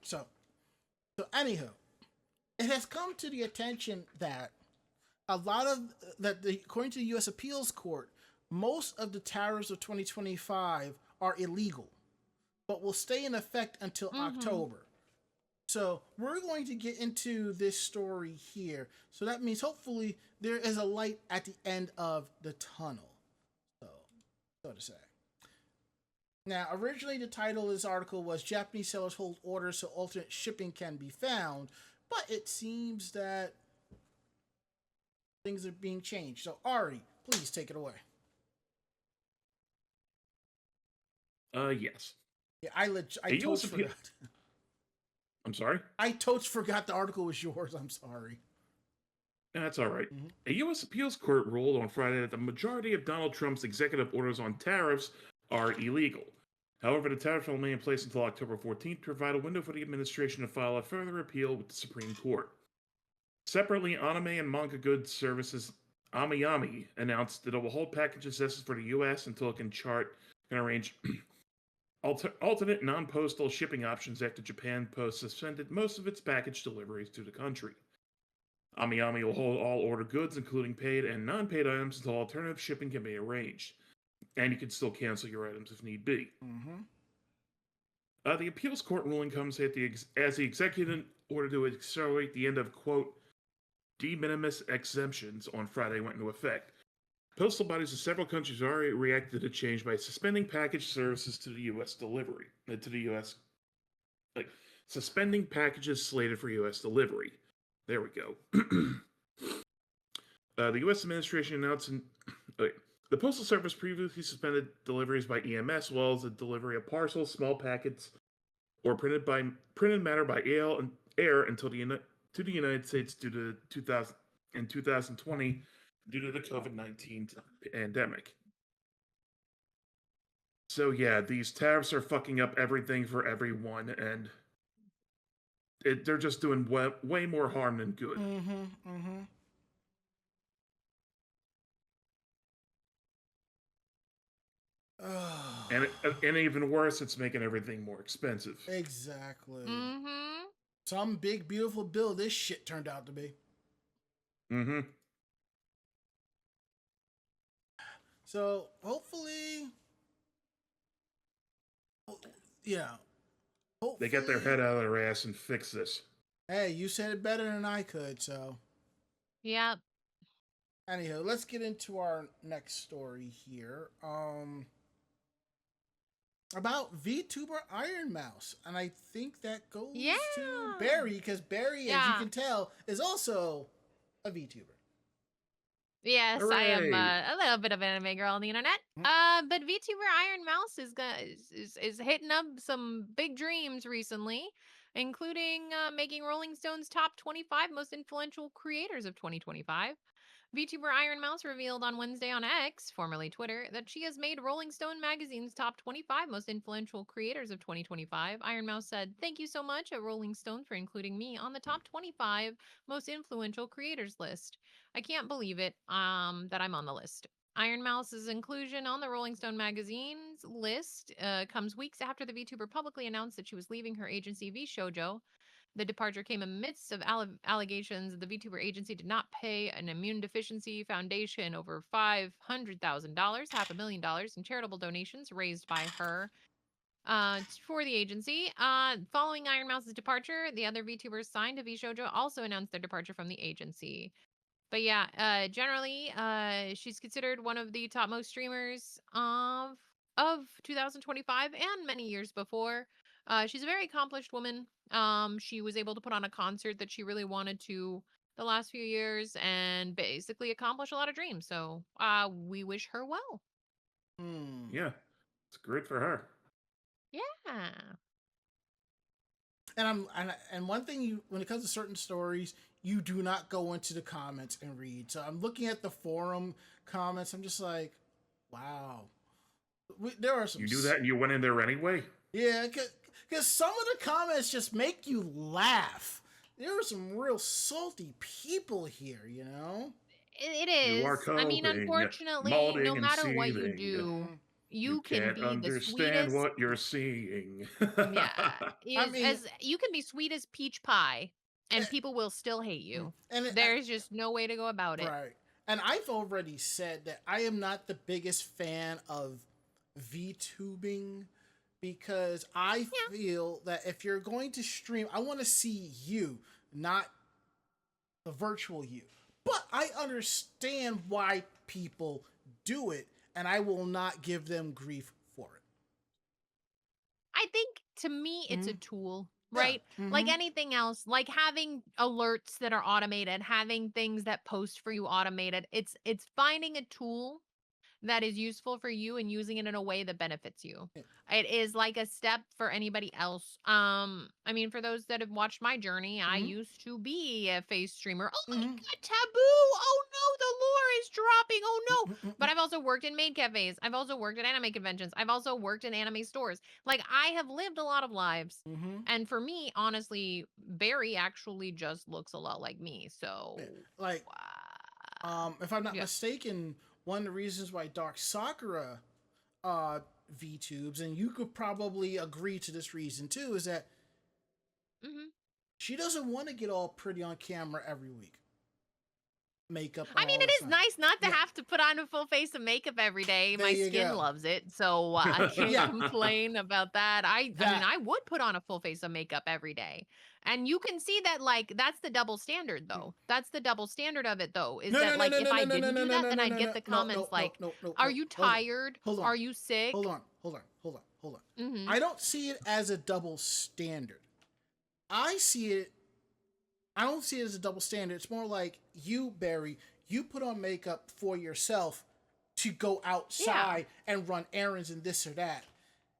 S2: So anywho, it has come to the attention that a lot of according to the U.S. Appeals Court, most of the tariffs of 2025 are illegal, but will stay in effect until October. So we're going to get into this story here. So that means hopefully there is a light at the end of the tunnel, so to say. Now, originally the title of this article was Japanese Sellers Hold Orders so Alternate Shipping Can Be Found, but it seems that things are being changed. So Ari, please take it away.
S3: Yes.
S2: Yeah, I totally forgot.
S3: I'm sorry?
S2: I totally forgot the article was yours. I'm sorry.
S3: That's all right. A U.S. appeals court ruled on Friday that the majority of Donald Trump's executive orders on tariffs are illegal. However, the tariffs will remain in place until October 14th to provide a window for the administration to file a further appeal with the Supreme Court. Separately, anime and manga goods services AmiAmi announced that it will hold packages necessary for the U.S. until it can arrange alternate non-postal shipping options after Japan Post suspended most of its package deliveries to the country. AmiAmi will hold all order goods, including paid and non-paid items, until alternative shipping can be arranged. And you can still cancel your items if need be. The appeals court ruling comes as the executive order to accelerate the end of, quote, de minimis exemptions on Friday went into effect. Postal bodies in several countries already reacted to the change by suspending package services to the U.S. delivery. Suspending packages slated for U.S. delivery. There we go. The U.S. administration announced the Postal Service previously suspended deliveries by EMS, as well as the delivery of parcels, small packets, or printed matter by air until to the United States due to 2020 due to the COVID-19 pandemic. So yeah, these tariffs are fucking up everything for everyone, and they're just doing way more harm than good. And even worse, it's making everything more expensive.
S2: Exactly. Some big, beautiful bill this shit turned out to be. So, hopefully...
S3: They get their head out of their ass and fix this.
S2: Hey, you said it better than I could, so.
S4: Yeah.
S2: Anyhow, let's get into our next story here. About VTuber Iron Mouse, and I think that goes
S4: Yeah.
S2: to Barry because Barry, as you
S4: Yeah.
S2: can tell, is also a VTuber.
S4: Yes, I am
S3: Hooray!
S4: a little bit of an anime girl on the internet.
S2: Mm.
S4: But VTuber Iron Mouse is hitting up some big dreams recently, including making Rolling Stone's top 25 most influential creators of 2025. VTuber Iron Mouse revealed on Wednesday on X, formerly Twitter, that she has made Rolling Stone magazine's top 25 most influential creators of 2025. Iron Mouse said, "Thank you so much at Rolling Stone for including me on the top 25 most influential creators list. I can't believe it that I'm on the list." Iron Mouse's inclusion on the Rolling Stone magazine's list comes weeks after the VTuber publicly announced that she was leaving her agency V Shoujo. The departure came amidst of allegations that the VTuber agency did not pay an immune deficiency foundation over $500,000, $500,000 in charitable donations raised by her for the agency. Following Iron Mouse's departure, the other VTubers signed to VShojo also announced their departure from the agency. But yeah, generally, she's considered one of the topmost streamers of 2025 and many years before. She's a very accomplished woman. She was able to put on a concert that she really wanted to the last few years and basically accomplish a lot of dreams. So, we wish her well.
S2: Hmm.
S3: Yeah, it's great for her.
S4: Yeah.
S2: And one thing you when it comes to certain stories, you do not go into the comments and read. So I'm looking at the forum comments. I'm just like, wow. There are some.
S3: You do that and you went in there anyway?
S2: Yeah, because some of the comments just make you laugh. There are some real salty people here, you know.
S4: It
S3: You are
S4: is. I mean,
S3: coding,
S4: unfortunately, no
S3: molding, and
S4: matter what you
S3: seething.
S4: do,
S2: Mm.
S3: You
S4: you can
S3: can't
S4: be the
S3: understand
S4: sweetest.
S3: what you're seeing.
S4: Yeah,
S2: I
S4: is
S2: mean,
S4: as you can be sweet as peach pie,
S2: eh,
S4: and people will still hate you.
S2: and
S4: There's just no way to go about it.
S2: right. And I've already said that I am not the biggest fan of VTubing because I
S4: Yeah.
S2: feel that if you're going to stream, I want to see you, not the virtual you. But I understand why people do it, and I will not give them grief for it.
S4: I think to me it's a
S2: Mhm.
S4: tool,
S2: Yeah.
S4: right? Like
S2: Mm-hmm.
S4: anything else, like having alerts that are automated, having things that post for you automated. It's finding a tool that is useful for you and using it in a way that benefits you.
S2: Yeah.
S4: It is like a step for anybody else. I mean, for those that have watched my journey, I
S2: Mm-hmm.
S4: used to be a face streamer. Oh my
S2: Mm-hmm.
S4: god, taboo! Oh no, the lore is dropping. Oh no.
S2: Mm-hmm.
S4: But I've also worked in maid cafes. I've also worked at anime conventions. I've also worked in anime stores. Like I have lived a lot of lives.
S2: Mm-hmm.
S4: And for me, honestly, Barry actually just looks a lot like me. So,
S2: Yeah. Like, if I'm not
S4: yeah.
S2: mistaken, one of the reasons why Dark Sakura VTubes, and you could probably agree to this reason too, is that
S4: Mhm.
S2: she doesn't want to get all pretty on camera every week. Makeup
S4: I
S2: and
S4: mean,
S2: all
S4: it
S2: that
S4: is
S2: stuff.
S4: nice not to
S2: Yeah.
S4: have to put on a full face of makeup every day.
S2: There
S4: My
S2: you
S4: skin
S2: go.
S4: loves it, so I can't
S2: Yeah.
S4: complain about that. I mean,
S2: That.
S4: I would put on a full face of makeup every day. And you can see that like that's the double standard though. That's the double standard of it though, is
S2: No,
S4: that
S2: no, no,
S4: like
S2: no,
S4: if
S2: no,
S4: I
S2: no, no,
S4: didn't
S2: no,
S4: do
S2: no,
S4: that,
S2: no,
S4: then
S2: no,
S4: I'd
S2: no,
S4: get the
S2: no,
S4: comments
S2: no,
S4: like,
S2: no, no,
S4: "Are
S2: no.
S4: you
S2: Hold on.
S4: tired?
S2: Hold on.
S4: Are you sick?"
S2: Hold on. Hold on. Hold on. Hold on. Hold on.
S4: Mhm.
S2: I don't see it as a double standard. I see it. I don't see it as a double standard. It's more like you, Barry. You put on makeup for yourself to go
S4: Yeah.
S2: outside and run errands and this or that.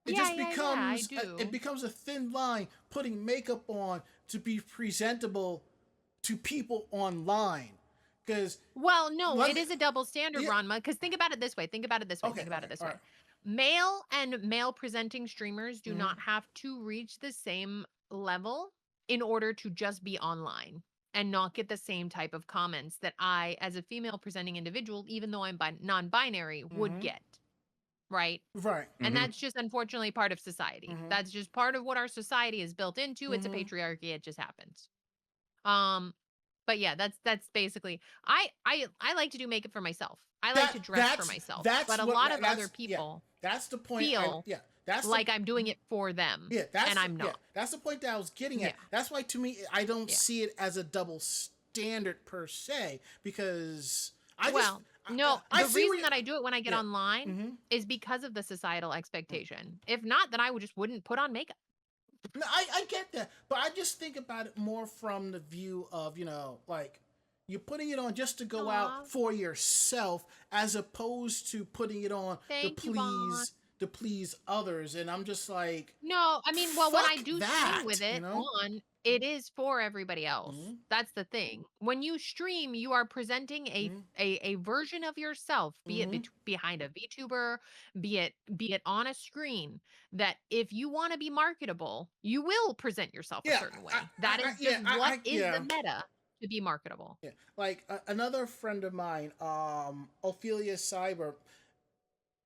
S2: It
S4: Yeah,
S2: just
S4: yeah, yeah, I
S2: it
S4: do.
S2: becomes a thin line putting makeup on to be presentable to people online. Because
S4: Well, no,
S2: let
S4: it
S2: me,
S4: is a double standard,
S2: yeah,
S4: Ranma, because think about it this way. Think about it this way.
S2: okay,
S4: Think about
S2: okay,
S4: it this
S2: all
S4: way.
S2: right.
S4: Male and male presenting streamers do
S2: Mm-hmm,
S4: not have to reach the same level in order to just be online and not get the same type of comments that I, as a female presenting individual, even though I'm non binary, would
S2: mm-hmm.
S4: get. Right.
S2: Right.
S4: And
S3: Hmm.
S4: that's just unfortunately part of society.
S2: Mm-hmm,
S4: That's just part of what our society is built into. It's a
S2: mm-hmm.
S4: patriarchy. It just happens. Um, but yeah, that's basically I like to do makeup for myself. I like to dress for myself. But
S2: That's
S4: a
S2: what
S4: lot of other
S2: that's yeah.
S4: people
S2: That's the point.
S4: feel
S2: Yeah. that's
S4: like I'm doing it for them.
S2: that's
S4: and I'm not.
S2: that's the point that I was getting at.
S4: Yeah.
S2: That's why, to me, I don't
S4: Yeah.
S2: see it as a double standard per se, because I
S4: Well, no,
S2: I
S4: the
S2: see where
S4: reason
S2: you-
S4: that I do it when I get
S2: Yeah.
S4: online
S2: Mhm.
S4: is because of the societal expectation. If not, then I would just wouldn't put on makeup.
S2: No, I get that, but I just think about it more from the view of, like, you're putting it on just to go
S4: Aw.
S2: out for yourself, as opposed to putting it on
S4: Thank you, Vaughn.
S2: to please others. And I'm just like,
S4: No, I mean, well, when I
S2: fuck
S4: do
S2: that,
S4: stream with it on, it is for everybody else.
S2: Mhm.
S4: That's the thing. When you stream, you are presenting
S2: Mhm.
S4: a version of yourself, be it
S2: Mhm.
S4: behind a VTuber, be it on a screen, that if you want to be marketable, you will present yourself a
S2: Yeah,
S4: certain way. That is just what is the meta to be marketable.
S2: Yeah, like another friend of mine, Ophelia Cyber,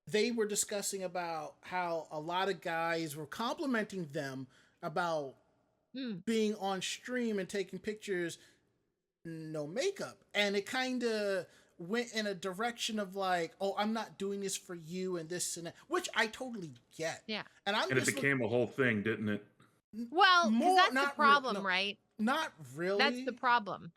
S2: they were discussing about how a lot of guys were complimenting them about
S4: Mm.
S2: being on stream and taking pictures, no makeup, and it kind of went in a direction of like, oh, I'm not doing this for you and this and that, which I totally get.
S4: Yeah.
S2: And
S3: And it became a whole thing, didn't it?
S4: Well, because
S2: more
S4: that's the
S2: not real-
S4: problem,
S2: no,
S4: right?
S2: not really.
S4: That's the problem.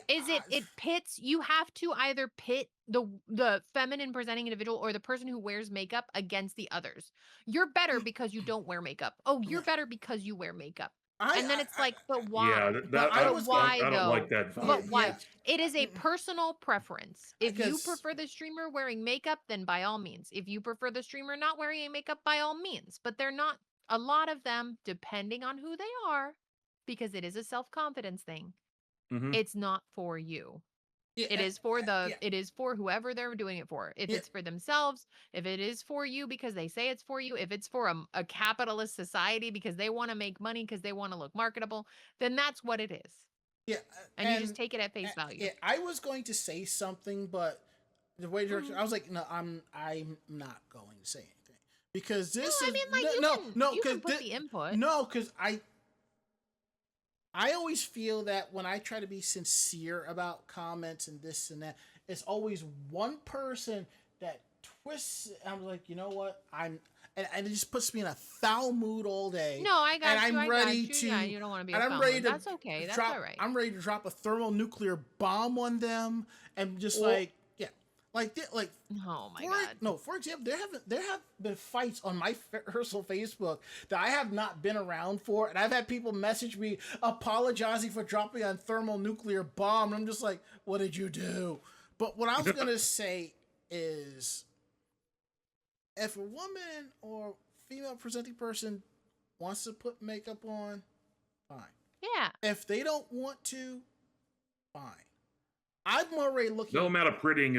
S4: Is it pits, you have to either pit the feminine presenting individual or the person who wears makeup against the others. You're better because you don't wear makeup. Oh, you're better because you wear makeup. And then it's like, but why?
S3: Yeah,
S2: But I was
S4: why
S3: I don't
S4: though?
S3: like that vibe.
S4: But why?
S2: Yeah.
S4: It is a personal preference. If you
S2: Because-
S4: prefer the streamer wearing makeup, then by all means. If you prefer the streamer not wearing any makeup, by all means. But they're not, a lot of them, depending on who they are, because it is a self-confidence thing.
S3: Mhm.
S4: It's not for you.
S2: Yeah,
S4: It is for
S2: yeah.
S4: it is for whoever they're doing it for. If
S2: Yeah.
S4: it's for themselves, if it is for you because they say it's for you, if it's for a capitalist society because they want to make money, because they want to look marketable, then that's what it is.
S2: Yeah,
S4: And you just take it at face value.
S2: Yeah, I was going to say something, but the way
S4: Mm-hmm.
S2: I was like, no, I'm not going to say anything, because this
S4: No, I
S2: is
S4: mean, like, you can put the input.
S2: No, because I always feel that when I try to be sincere about comments and this and that, it's always one person that twists it. I'm like, you know what? And it just puts me in a foul mood all day.
S4: No, I got
S2: and
S4: you.
S2: I'm
S4: I
S2: ready
S4: got
S2: to.
S4: you. Yeah, you don't want to be
S2: and
S4: a
S2: I'm
S4: foul
S2: ready
S4: mood.
S2: to
S4: That's okay. That's
S2: drop,
S4: all right.
S2: I'm ready to drop a thermonuclear bomb on them, and just like, yeah, like
S4: Oh my
S2: for,
S4: god.
S2: No, for example, there have been fights on my personal Facebook that I have not been around for, and I've had people message me apologizing for dropping a thermonuclear bomb, and I'm just like, what did you do? But what I was gonna say is, if a woman or female presenting person wants to put makeup on, fine.
S4: Yeah.
S2: If they don't want to, fine. I'm already looking.
S3: No amount of prettying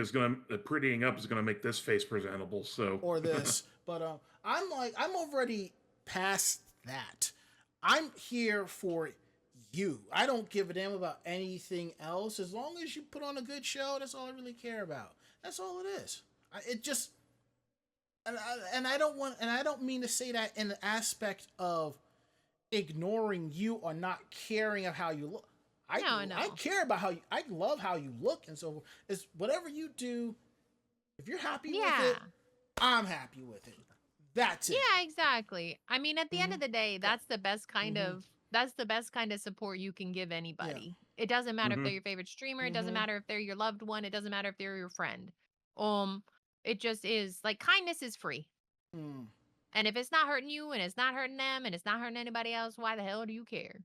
S3: up is gonna make this face presentable. So
S2: Or this, but I'm already past that. I'm here for you. I don't give a damn about anything else. As long as you put on a good show, that's all I really care about. That's all it is. And I don't mean to say that in the aspect of ignoring you or not caring of how you look.
S4: No.
S2: I care about I love how you look, and so it's whatever you do. If you're happy with it, I'm happy with it. That's it.
S4: Yeah, exactly. I mean, at the end of the day, that's the best kind of support you can give anybody. It doesn't matter if they're your favorite streamer, it doesn't matter if they're your loved one, it doesn't matter if they're your friend. It just is like, kindness is free.
S2: Mm.
S4: And if it's not hurting you and it's not hurting them and it's not hurting anybody else, why the hell do you care?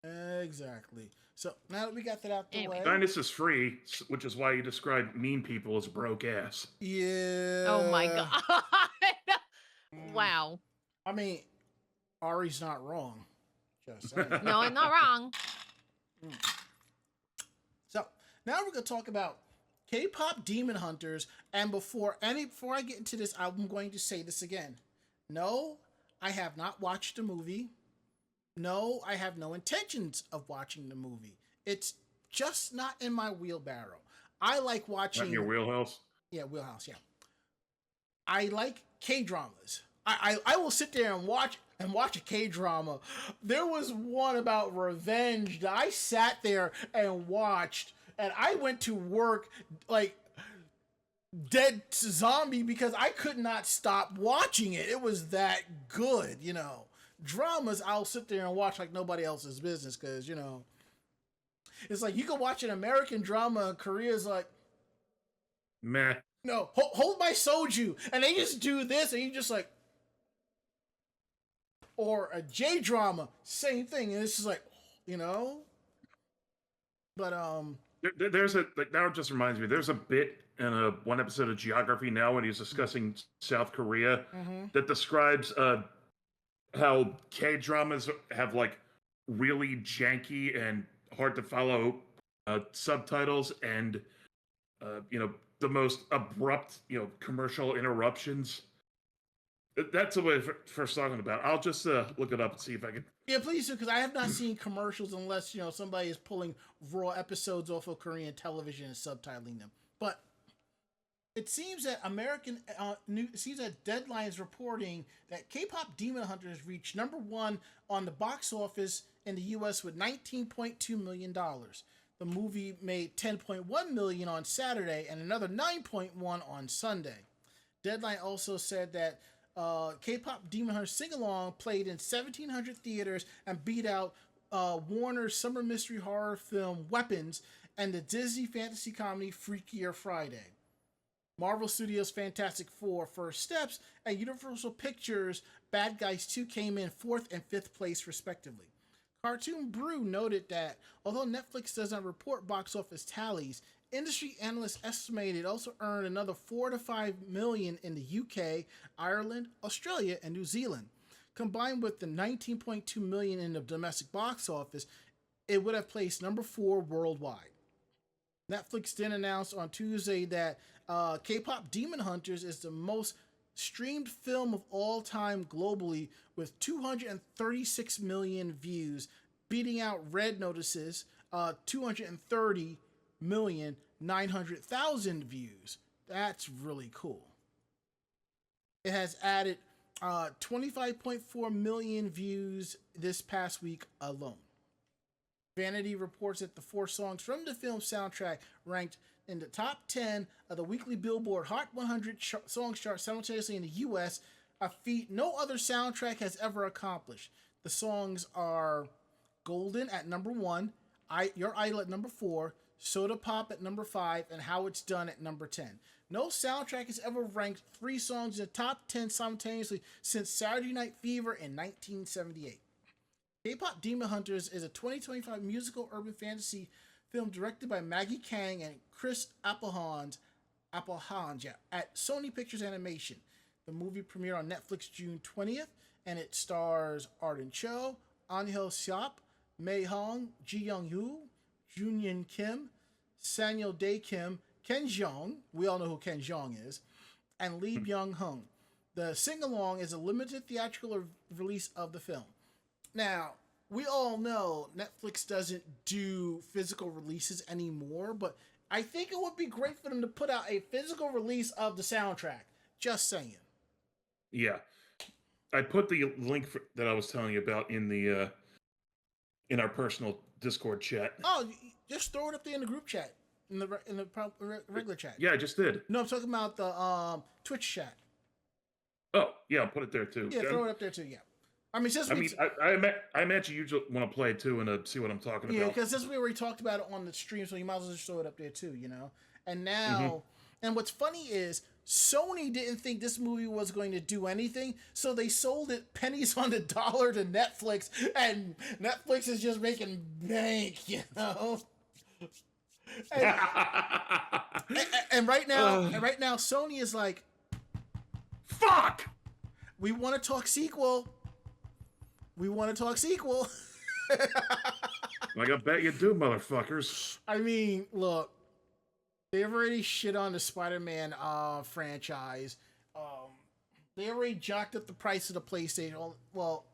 S2: Exactly. So now that we got that out the way,
S3: kindness is free, which is why you describe mean people as broke ass.
S2: yeah.
S4: Oh my god. Wow.
S2: I mean, Ari's not wrong. Just saying.
S4: No, I'm not wrong.
S2: So now we're gonna talk about K-pop Demon Hunters, and before I get into this, I'm going to say this again. No, I have not watched the movie. No, I have no intentions of watching the movie. It's just not in my wheelbarrow. I like watching.
S3: Not in your wheelhouse?
S2: Yeah, wheelhouse. Yeah. I like K-dramas. I will sit there and watch a K-drama. There was one about revenge that I sat there and watched, and I went to work like dead zombie because I could not stop watching it. It was that good, Dramas I'll sit there and watch like nobody else's business because, it's like you can watch an American drama and Korea's like,
S3: Meh.
S2: no, hold my soju. And they just do this and you just like, or a J drama, same thing. And it's just like, but,
S3: There's a, like, now it just reminds me, there's a bit in one episode of Geography Now when he's discussing South Korea that describes how K-dramas have like really janky and hard to follow subtitles and the most abrupt commercial interruptions. That's the way first talking about. I'll just look it up and see if I can.
S2: Yeah, please do, because I have not seen commercials unless somebody is pulling raw episodes off of Korean television and subtitling them. But it seems that Deadline is reporting that K-pop Demon Hunters reached #1 on the box office in the U.S. with $19.2 million. The movie made $10.1 million on Saturday and another $9.1 on Sunday. Deadline also said that K-pop Demon Hunter Sing-Along played in 1,700 theaters and beat out Warner's summer mystery horror film Weapons and the Disney fantasy comedy Freakier Friday. Marvel Studios' Fantastic Four First Steps and Universal Pictures' Bad Guys 2 came in 4th and 5th place respectively. Cartoon Brew noted that although Netflix does not report box office tallies, industry analysts estimate it also earned another 4 to 5 million in the UK, Ireland, Australia, and New Zealand. Combined with the 19.2 million in the domestic box office, it would have placed #4 worldwide. Netflix then announced on Tuesday that K-pop Demon Hunters is the most streamed film of all time globally with 236 million views, beating out Red Notice's 230,900,000 views. That's really cool. It has added 25.4 million views this past week alone. Vanity reports that the 4 songs from the film soundtrack ranked in the top 10 of the weekly Billboard Hot 100 songs chart simultaneously in the U.S., a feat no other soundtrack has ever accomplished. The songs are Golden at #1, Your Idol at #4, Soda Pop at #5, and How It's Done at #10. No soundtrack has ever ranked 3 songs in the top 10 simultaneously since Saturday Night Fever in 1978. K-pop Demon Hunters is a 2025 musical urban fantasy film directed by Maggie Kang and Chris Applehans at Sony Pictures Animation. The movie premiered on Netflix June 20th, and it stars Arden Cho, Anhyo Seop, Mei Hong, Ji Young-woo, Junyin Kim, Sanyo Dae Kim, Ken Jeong, we all know who Ken Jeong is, and Lee Byung-hun. The sing-along is a limited theatrical release of the film. Now, we all know Netflix doesn't do physical releases anymore, but I think it would be great for them to put out a physical release of the soundtrack. Just saying.
S3: Yeah. I put the link that I was telling you about in the in our personal Discord chat.
S2: Oh, just throw it up there in the group chat, in the regular chat.
S3: Yeah, I just did.
S2: No, I'm talking about the Twitch chat.
S3: Oh, yeah, I'll put it there too.
S2: Yeah, throw it up there too. Yeah. I mean,
S3: I imagine you want to play it too and see what I'm talking about.
S2: Yeah, because since we already talked about it on the stream, so you might as well just throw it up there too, And now, and what's funny is Sony didn't think this movie was going to do anything, so they sold it pennies on the dollar to Netflix, and Netflix is just making bank, And, and right now, Sony is like,
S3: fuck.
S2: We want to talk sequel. Like,
S3: I bet you do, motherfuckers.
S2: I mean, look, they've already shit on the Spider-Man franchise. They already jacked up the price of the PlayStation. Well,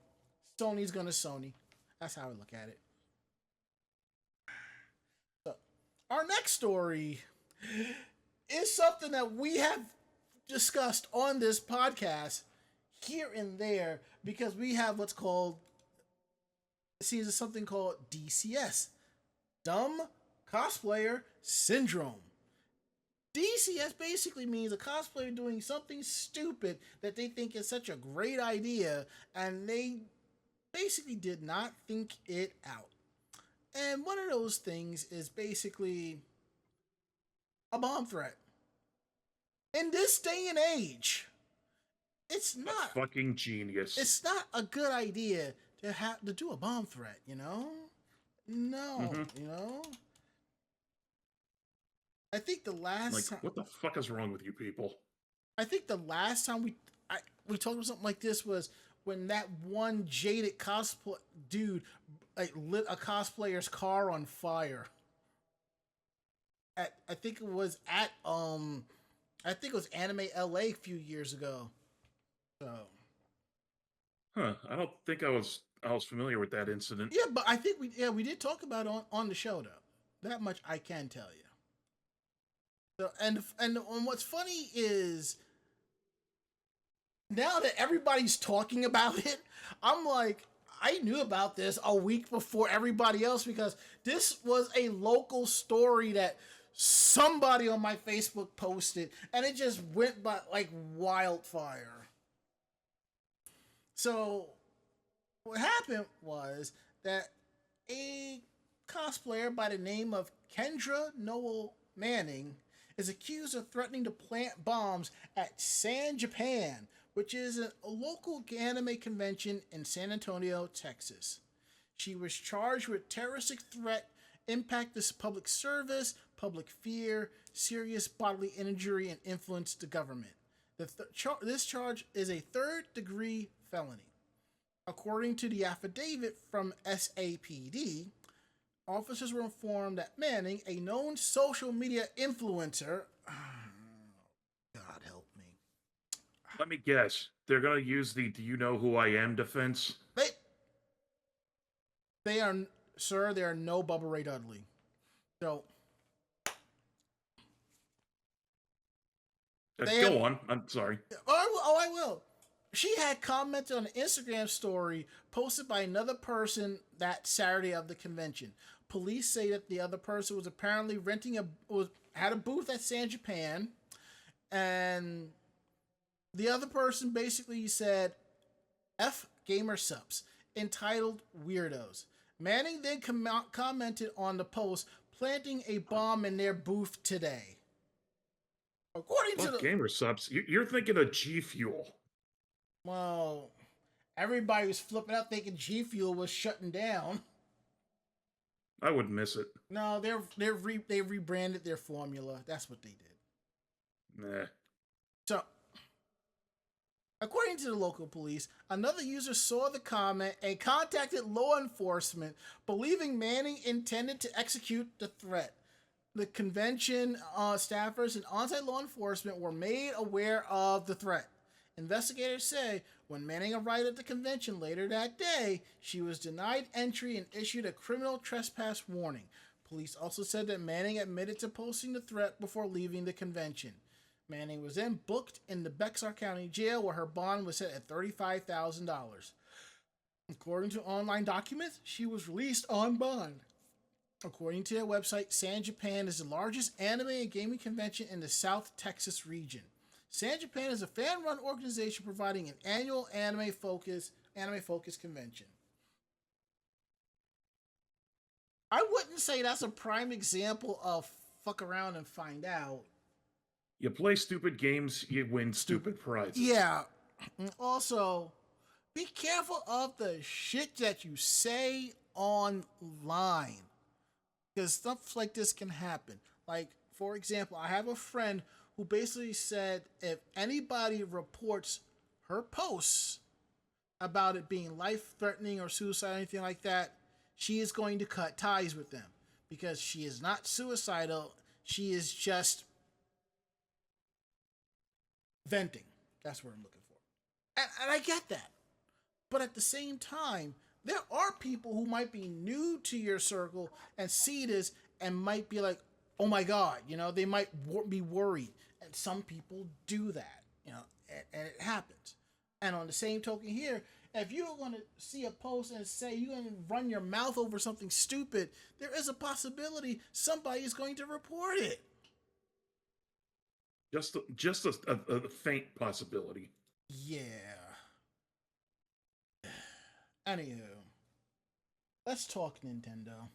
S2: Sony's gonna Sony. That's how I look at it. So, our next story is something that we have discussed on this podcast here and there, because we have what's called something called DCS, Dumb Cosplayer Syndrome. DCS basically means a cosplayer doing something stupid that they think is such a great idea, and they basically did not think it out. And one of those things is basically a bomb threat. In this day and age, it's not
S3: fucking genius.
S2: it's not a good idea to do a bomb threat, No, I think the last
S3: Like, what the fuck is wrong with you people?
S2: I think the last time we talked about something like this was when that one jaded cosplay dude lit a cosplayer's car on fire. I think it was at Anime LA a few years ago. So,
S3: I don't think I was familiar with that incident.
S2: yeah, but I think we did talk about it on the show though. That much I can tell you. So and what's funny is now that everybody's talking about it, I'm like, I knew about this a week before everybody else because this was a local story that somebody on my Facebook posted, and it just went by like wildfire. So what happened was that a cosplayer by the name of Kendra Noel Manning is accused of threatening to plant bombs at San Japan, which is a local anime convention in San Antonio, Texas. She was charged with terroristic threat, impact to public service, public fear, serious bodily injury, and influence the government. This charge is a third-degree felony. According to the affidavit from SAPD, officers were informed that Manning, a known social media influencer, God help me.
S3: Let me guess. They're gonna use the "Do you know who I am" defense.
S2: They are, sir. They are no Bubba Ray Dudley. So
S3: go on. I'm sorry.
S2: I will. She had commented on an Instagram story posted by another person that Saturday of the convention. Police say that the other person was apparently had a booth at San Japan, and the other person basically said, "F gamer subs," entitled "Weirdos." Manning then commented on the post, planting a bomb in their booth today. According to the
S3: gamer subs, you're thinking of G Fuel.
S2: Well, everybody was flipping out thinking G Fuel was shutting down.
S3: I wouldn't miss it.
S2: No, they rebranded their formula. That's what they did.
S3: Nah.
S2: So, according to the local police, another user saw the comment and contacted law enforcement, believing Manning intended to execute the threat. The convention staffers and on-site law enforcement were made aware of the threat. Investigators say when Manning arrived at the convention later that day, she was denied entry and issued a criminal trespass warning. Police also said that Manning admitted to posting the threat before leaving the convention. Manning was then booked in the Bexar County Jail where her bond was set at $35,000. According to online documents, she was released on bond. According to their website, San Japan is the largest anime and gaming convention in the South Texas region. San Japan is a fan-run organization providing an annual anime-focused convention. I wouldn't say that's a prime example of fuck around and find out.
S3: You play stupid games, you win stupid prizes.
S2: Yeah. Also, be careful of the shit that you say online, because stuff like this can happen. Like, for example, I have a friend who basically said if anybody reports her posts about it being life-threatening or suicide or anything like that, she is going to cut ties with them because she is not suicidal. She is just venting. That's what I'm looking for. And I get that. But at the same time, there are people who might be new to your circle and see this and might be like, oh my God, they might be worried. And some people do that, and it happens. And on the same token here, if you're going to see a post and say you're going to run your mouth over something stupid, there is a possibility somebody is going to report it.
S3: Just a faint possibility.
S2: Yeah. Anywho, let's talk Nintendo.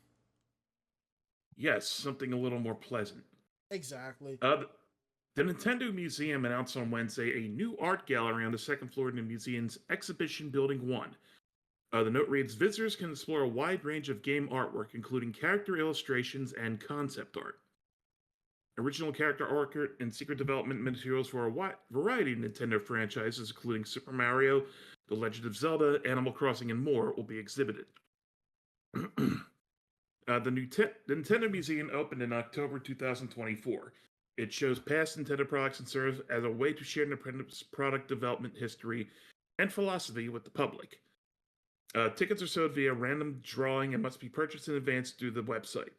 S3: Yes, something a little more pleasant.
S2: Exactly.
S3: The Nintendo Museum announced on Wednesday a new art gallery on the second floor in the museum's Exhibition Building 1. The note reads, visitors can explore a wide range of game artwork, including character illustrations and concept art. Original character art and secret development materials for a wide variety of Nintendo franchises, including Super Mario, The Legend of Zelda, Animal Crossing, and more, will be exhibited. The Nintendo Museum opened in October 2024. It shows past Nintendo products and serves as a way to share Nintendo's product development history and philosophy with the public. Tickets are sold via random drawing and must be purchased in advance through the website.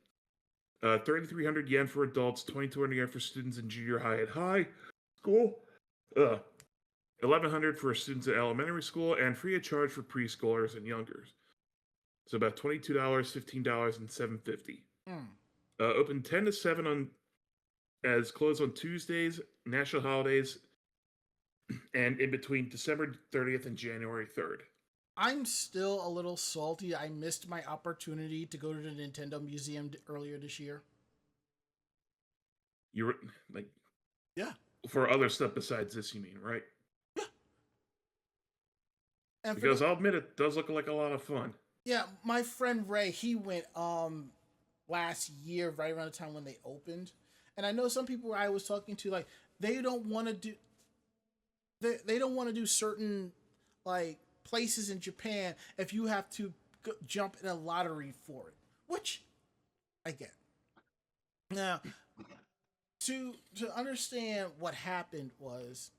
S3: 3,300 yen for adults, 2,200 yen for students in junior high and high school, 1,100 for students at elementary school, and free of charge for preschoolers and youngers. So about $22, $15, and $7.50. Open 10 to 7 on as closed on Tuesdays, national holidays, and in between December 30th and January 3rd.
S2: I'm still a little salty. I missed my opportunity to go to the Nintendo Museum earlier this year.
S3: You were like,
S2: yeah,
S3: for other stuff besides this, you mean, right?
S2: Yeah. And
S3: because I'll admit it does look like a lot of fun.
S2: Yeah, my friend Ray, he went last year, right around the time when they opened. And I know some people I was talking to, like, they don't want to do they don't want to do certain like places in Japan if you have to jump in a lottery for it, which I get. Now, to understand what happened was,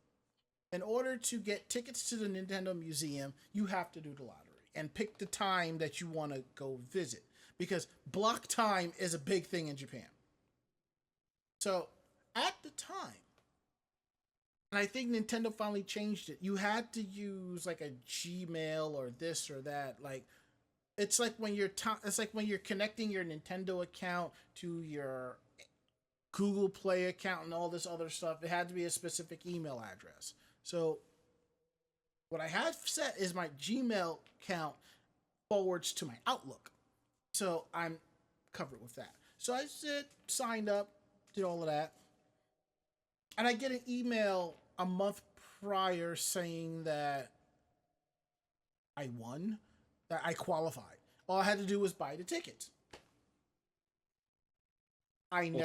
S2: in order to get tickets to the Nintendo Museum, you have to do the lottery and pick the time that you want to go visit, because block time is a big thing in Japan. So at the time, and I think Nintendo finally changed it, you had to use like a Gmail or this or that. Like, it's like when you're it's like when you're connecting your Nintendo account to your Google Play account and all this other stuff. It had to be a specific email address. So what I had set is my Gmail account forwards to my Outlook. So I'm covered with that. So I signed up, did all of that. And I get an email a month prior saying that I won, that I qualified. All I had to do was buy the tickets.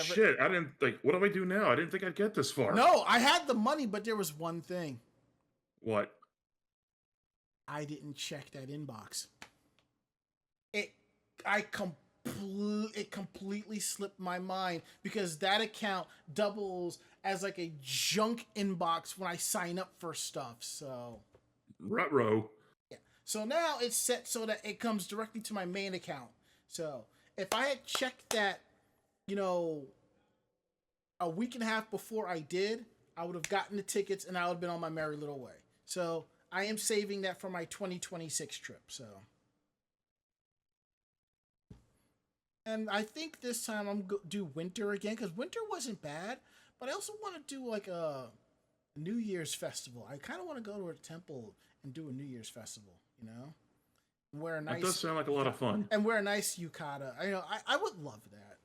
S3: Shit, I didn't think, what do I do now? I didn't think I'd get this far.
S2: No, I had the money, but there was one thing.
S3: What?
S2: I didn't check that inbox. It completely slipped my mind, because that account doubles as like a junk inbox when I sign up for stuff. So
S3: Ruh-roh.
S2: Yeah. So now it's set so that it comes directly to my main account. So if I had checked that, a week and a half before I did, I would have gotten the tickets and I would have been on my merry little way. So I am saving that for my 2026 trip. So, and I think this time I'm do winter again, because winter wasn't bad, but I also want to do like a New Year's festival. I kind of want to go to a temple and do a New Year's festival. Wear a nice.
S3: That does sound like a lot of fun.
S2: And wear a nice yukata. I would love that.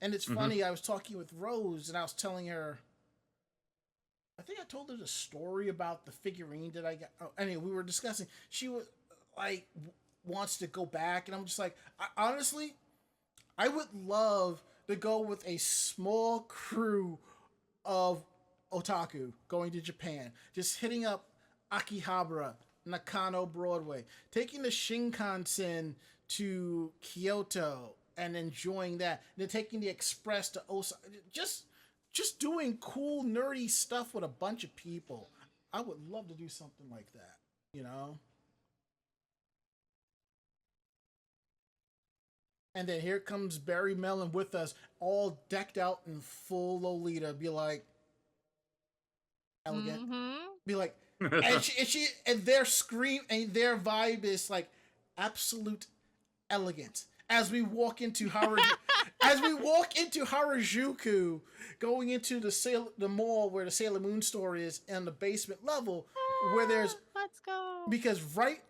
S2: And it's funny, I was talking with Rose, and I was telling her, I think I told her the story about the figurine that I got. Oh, anyway, we were discussing. She was like, wants to go back, and I'm just like, honestly, I would love to go with a small crew of otaku going to Japan, just hitting up Akihabara, Nakano Broadway, taking the Shinkansen to Kyoto, and enjoying that, and then taking the express to Osaka, just doing cool nerdy stuff with a bunch of people. I would love to do something like that, And then here comes Barry Mellon with us, all decked out in full Lolita, be like, elegant, be like, and their scream and their vibe is like absolute elegance. As we walk into Howard, as we walk into Harajuku, going into the mall where the Sailor Moon store is, in the basement level, where there's
S4: Let's go.
S2: because right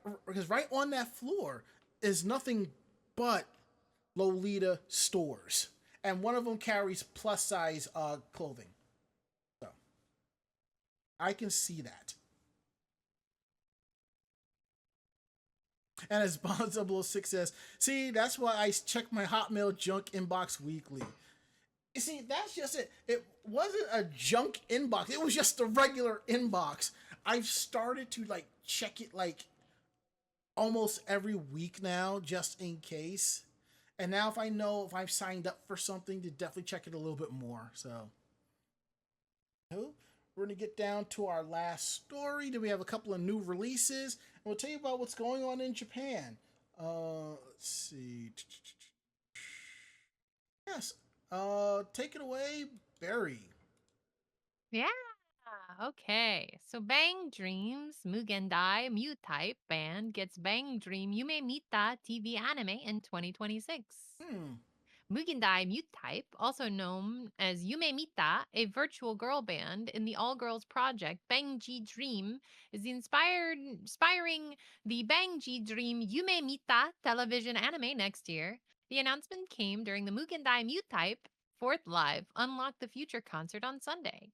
S2: on that floor is nothing but Lolita stores, and one of them carries plus size clothing. So I can see that. And as Bond006 says, see, that's why I check my Hotmail junk inbox weekly. You see, that's just it. It wasn't a junk inbox. It was just a regular inbox. I've started to like check it like almost every week now, just in case. And now if I know if I've signed up for something, to definitely check it a little bit more. So we're gonna get down to our last story. Then we have a couple of new releases, and we'll tell you about what's going on in Japan. Let's see. Yes. Take it away, Barry.
S4: Yeah. Okay. So Bang Dreams Mugendai Mu Type band gets Bang Dream Yume Mita TV anime in 2026. Mugendai Mute Type, also known as Yume Mita, a virtual girl band in the all-girls project Bangji Dream, is inspiring the Bangji Dream Yume Mita television anime next year. The announcement came during the Mugendai Mute Type 4th Live Unlock the Future concert on Sunday.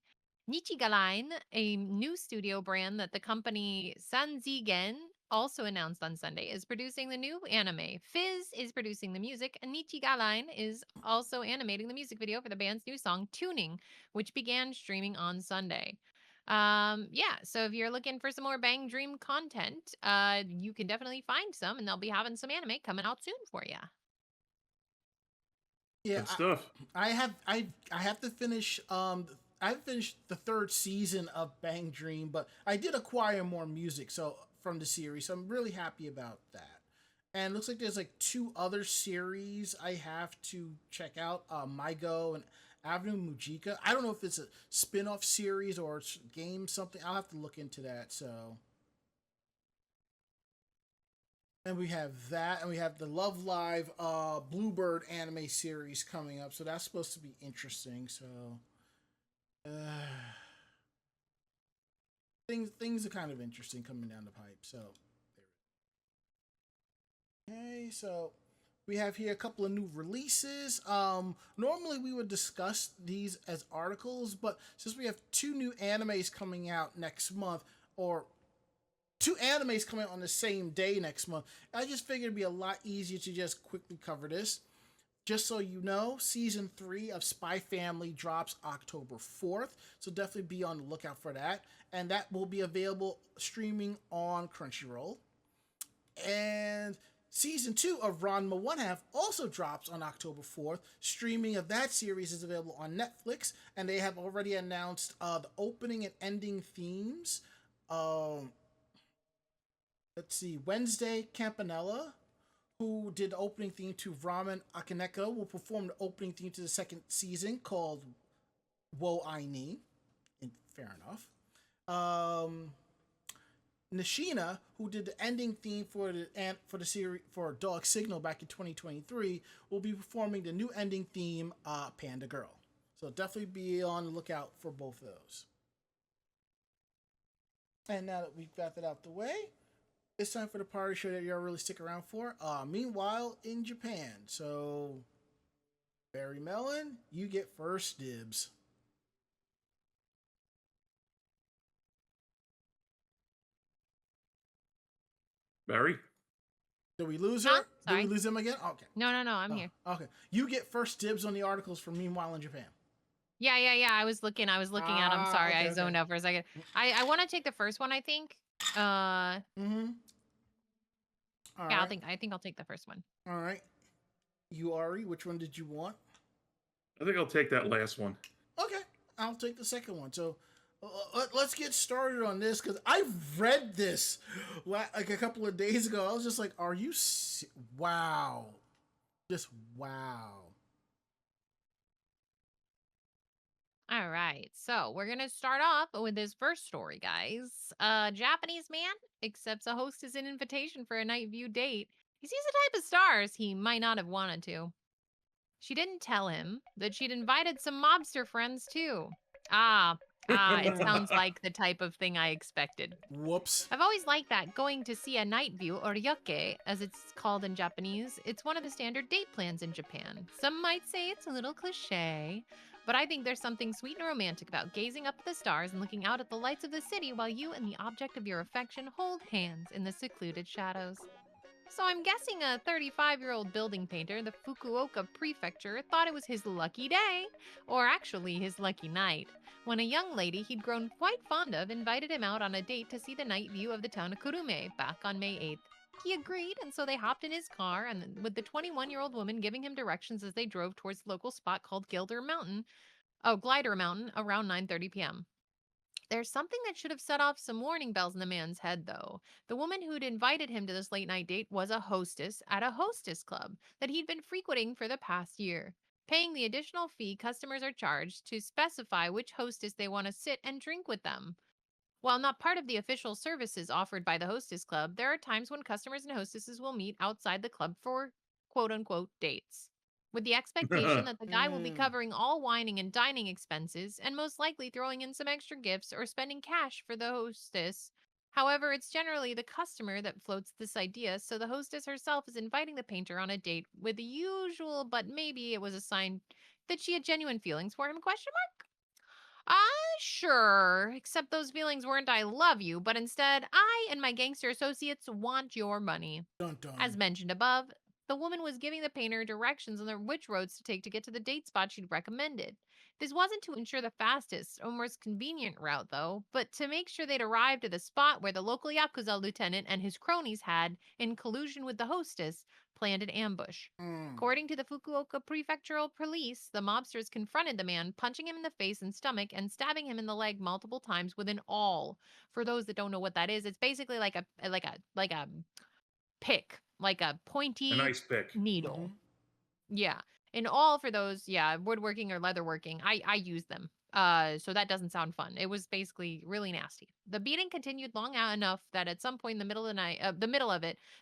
S4: Nichigaline, a new studio brand that the company Sanzigen also announced on Sunday, is producing the new anime. Fizz is producing the music, and Nichigaline is also animating the music video for the band's new song, Tuning, which began streaming on Sunday. Yeah, so if you're looking for some more Bang Dream content, you can definitely find some, and they'll be having some anime coming out soon for you.
S2: Yeah,
S3: Good stuff.
S2: I have to finish I finished the 3rd season of Bang Dream, but I did acquire more music from the series, so I'm really happy about that. And it looks like there's like 2 other series I have to check out, Mygo and Avenue Mujika. I don't know if it's a spin-off series or it's game something. I'll have to look into that. So, and we have that, and we have the Love Live Bluebird anime series coming up, so that's supposed to be interesting. So things are kind of interesting coming down the pipe. So okay, so we have here a couple of new releases. Normally we would discuss these as articles, but since we have 2 new animes coming out next month, or 2 animes coming out on the same day next month, I just figured it'd be a lot easier to just quickly cover this. Just so you know, season 3 of Spy Family drops October 4th, so definitely be on the lookout for that. And that will be available streaming on Crunchyroll. And season 2 of Ranma 1/2 also drops on October 4th. Streaming of that series is available on Netflix, and they have already announced the opening and ending themes. Let's see, Wednesday Campanella, who did the opening theme to Ramen Akaneko, will perform the opening theme to the 2nd season called Wo I Ni. Fair enough. Nishina, who did the ending theme for the series for Dog Signal back in 2023, will be performing the new ending theme, Panda Girl. So definitely be on the lookout for both of those. And now that we've got that out the way, it's time for the party show that y'all really stick around for. Meanwhile, in Japan. So, Barry Mellon, you get first dibs.
S3: Barry?
S2: Did we lose her?
S4: Huh?
S2: Did we
S4: Sorry.
S2: lose him again? Okay.
S4: No, I'm here.
S2: Okay. You get first dibs on the articles for Meanwhile in Japan.
S4: Yeah. I was looking at them. Sorry,
S2: Okay,
S4: I zoned out for a second. I want to take the first one, I think.
S2: Mm-hmm. All
S4: Yeah,
S2: right.
S4: I think I'll take the first one.
S2: All right. You, Ari, which one did you want?
S3: I think I'll take that last one.
S2: Okay. I'll take the second one. So, let's get started on this, because I read this like a couple of days ago. I was just like, are you wow. Just wow.
S4: All right, so we're gonna start off with this first story, guys. A Japanese man accepts a hostess an invitation for a night view date. He sees the type of stars he might not have wanted to. She didn't tell him that she'd invited some mobster friends too. It sounds like the type of thing I expected.
S2: Whoops.
S4: I've always liked that going to see a night view, or yoke, as it's called in Japanese. It's one of the standard date plans in Japan. Some might say it's a little cliche, but I think there's something sweet and romantic about gazing up at the stars and looking out at the lights of the city while you and the object of your affection hold hands in the secluded shadows. So I'm guessing a 35-year-old building painter in the Fukuoka prefecture thought it was his lucky day, or actually his lucky night, when a young lady he'd grown quite fond of invited him out on a date to see the night view of the town of Kurume back on May 8th. He agreed, and so they hopped in his car, and with the 21-year-old woman giving him directions as they drove towards the local spot called Glider Mountain around 9:30 p.m. There's something that should have set off some warning bells in the man's head, though. The woman who'd invited him to this late night date was a hostess at a hostess club that he'd been frequenting for the past year. Paying the additional fee customers are charged to specify which hostess they want to sit and drink with them. While not part of the official services offered by the hostess club, there are times when customers and hostesses will meet outside the club for quote unquote dates, with the expectation that the guy will be
S2: Mm.
S4: covering all wining and dining expenses and most likely throwing in some extra gifts or spending cash for the hostess. However, it's generally the customer that floats this idea, so the hostess herself is inviting the painter on a date with the usual, but maybe it was a sign that she had genuine feelings for him, question mark? Sure, except those feelings weren't I love you, but instead, I and my gangster associates want your money.
S2: Dun dun.
S4: As mentioned above, the woman was giving the painter directions on which roads to take to get to the date spot she'd recommended. This wasn't to ensure the fastest or most convenient route, though, but to make sure they'd arrived at the spot where the local Yakuza lieutenant and his cronies had, in collusion with the hostess, planned an ambush.
S2: Mm.
S4: According to the Fukuoka Prefectural Police, the mobsters confronted the man, punching him in the face and stomach and stabbing him in the leg multiple times with an awl. For those that don't know what that is, it's basically like a pick, like a
S3: A
S4: pointy
S3: nice pick.
S4: needle. Yeah. And all for those, woodworking or leatherworking, I use them. So that doesn't sound fun. It was basically really nasty. The beating continued long out enough that at some point in the middle of the night,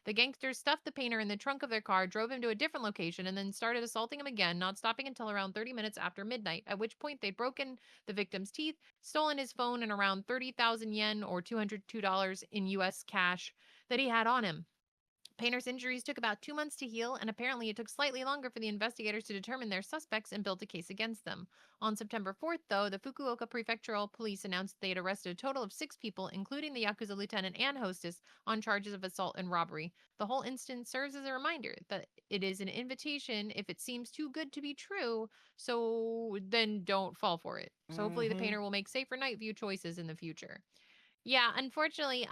S4: the gangsters stuffed the painter in the trunk of their car, drove him to a different location, and then started assaulting him again, not stopping until around 30 minutes after midnight, at which point they'd broken the victim's teeth, stolen his phone, and around 30,000 yen or $202 in US cash that he had on him. Painter's injuries took about 2 months to heal, and apparently it took slightly longer for the investigators to determine their suspects and build a case against them. On September 4th, though, the Fukuoka Prefectural Police announced they had arrested a total of 6 people, including the Yakuza lieutenant and hostess, on charges of assault and robbery. The whole instance serves as a reminder that it is an invitation if it seems too good to be true, so then don't fall for it. So hopefully the painter will make safer night view choices in the future. Yeah, unfortunately,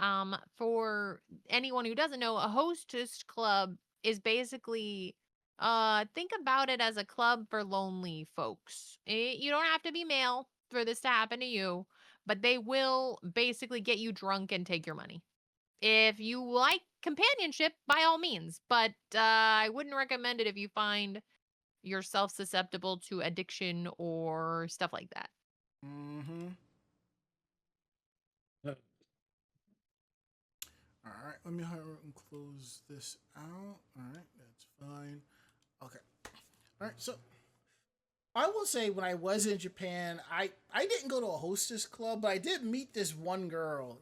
S4: for anyone who doesn't know, a hostess club is basically, think about it as a club for lonely folks. You don't have to be male for this to happen to you, but they will basically get you drunk and take your money. If you like companionship, by all means, but I wouldn't recommend it if you find yourself susceptible to addiction or stuff like that.
S2: Mm-hmm. All right, let me hurry and close this out. All right, that's fine. Okay. All right, so I will say when I was in Japan, I didn't go to a hostess club, but I did meet this one girl,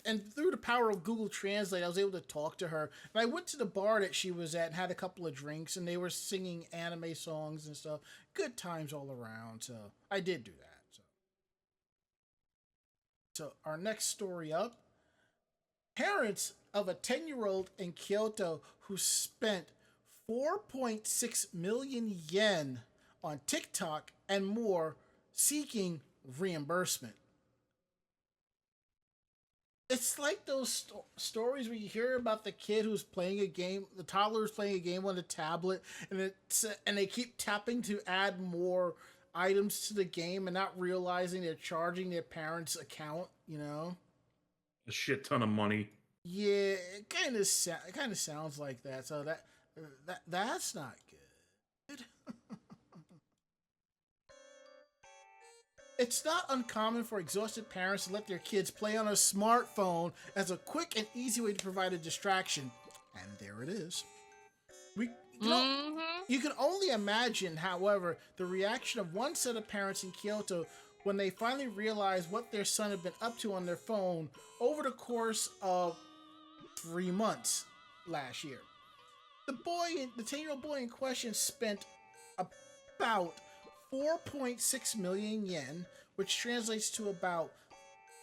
S2: and through the power of Google Translate, I was able to talk to her. And I went to the bar that she was at and had a couple of drinks, and they were singing anime songs and stuff. Good times all around. So I did do that. So our next story up. Parents of a 10-year-old in Kyoto who spent 4.6 million yen on TikTok and more seeking reimbursement. It's like those stories where you hear about the kid who's playing a game, the toddler's playing a game on a tablet, and they keep tapping to add more items to the game and not realizing they're charging their parents' account,
S3: A shit ton of money.
S2: Yeah, it kind of sounds like that. So that's not good. It's not uncommon for exhausted parents to let their kids play on a smartphone as a quick and easy way to provide a distraction. And there it is.
S4: Mm-hmm.
S2: You can only imagine, however, the reaction of one set of parents in Kyoto when they finally realized what their son had been up to on their phone over the course of 3 months last year. The 10-year-old boy in question spent about 4.6 million yen, which translates to about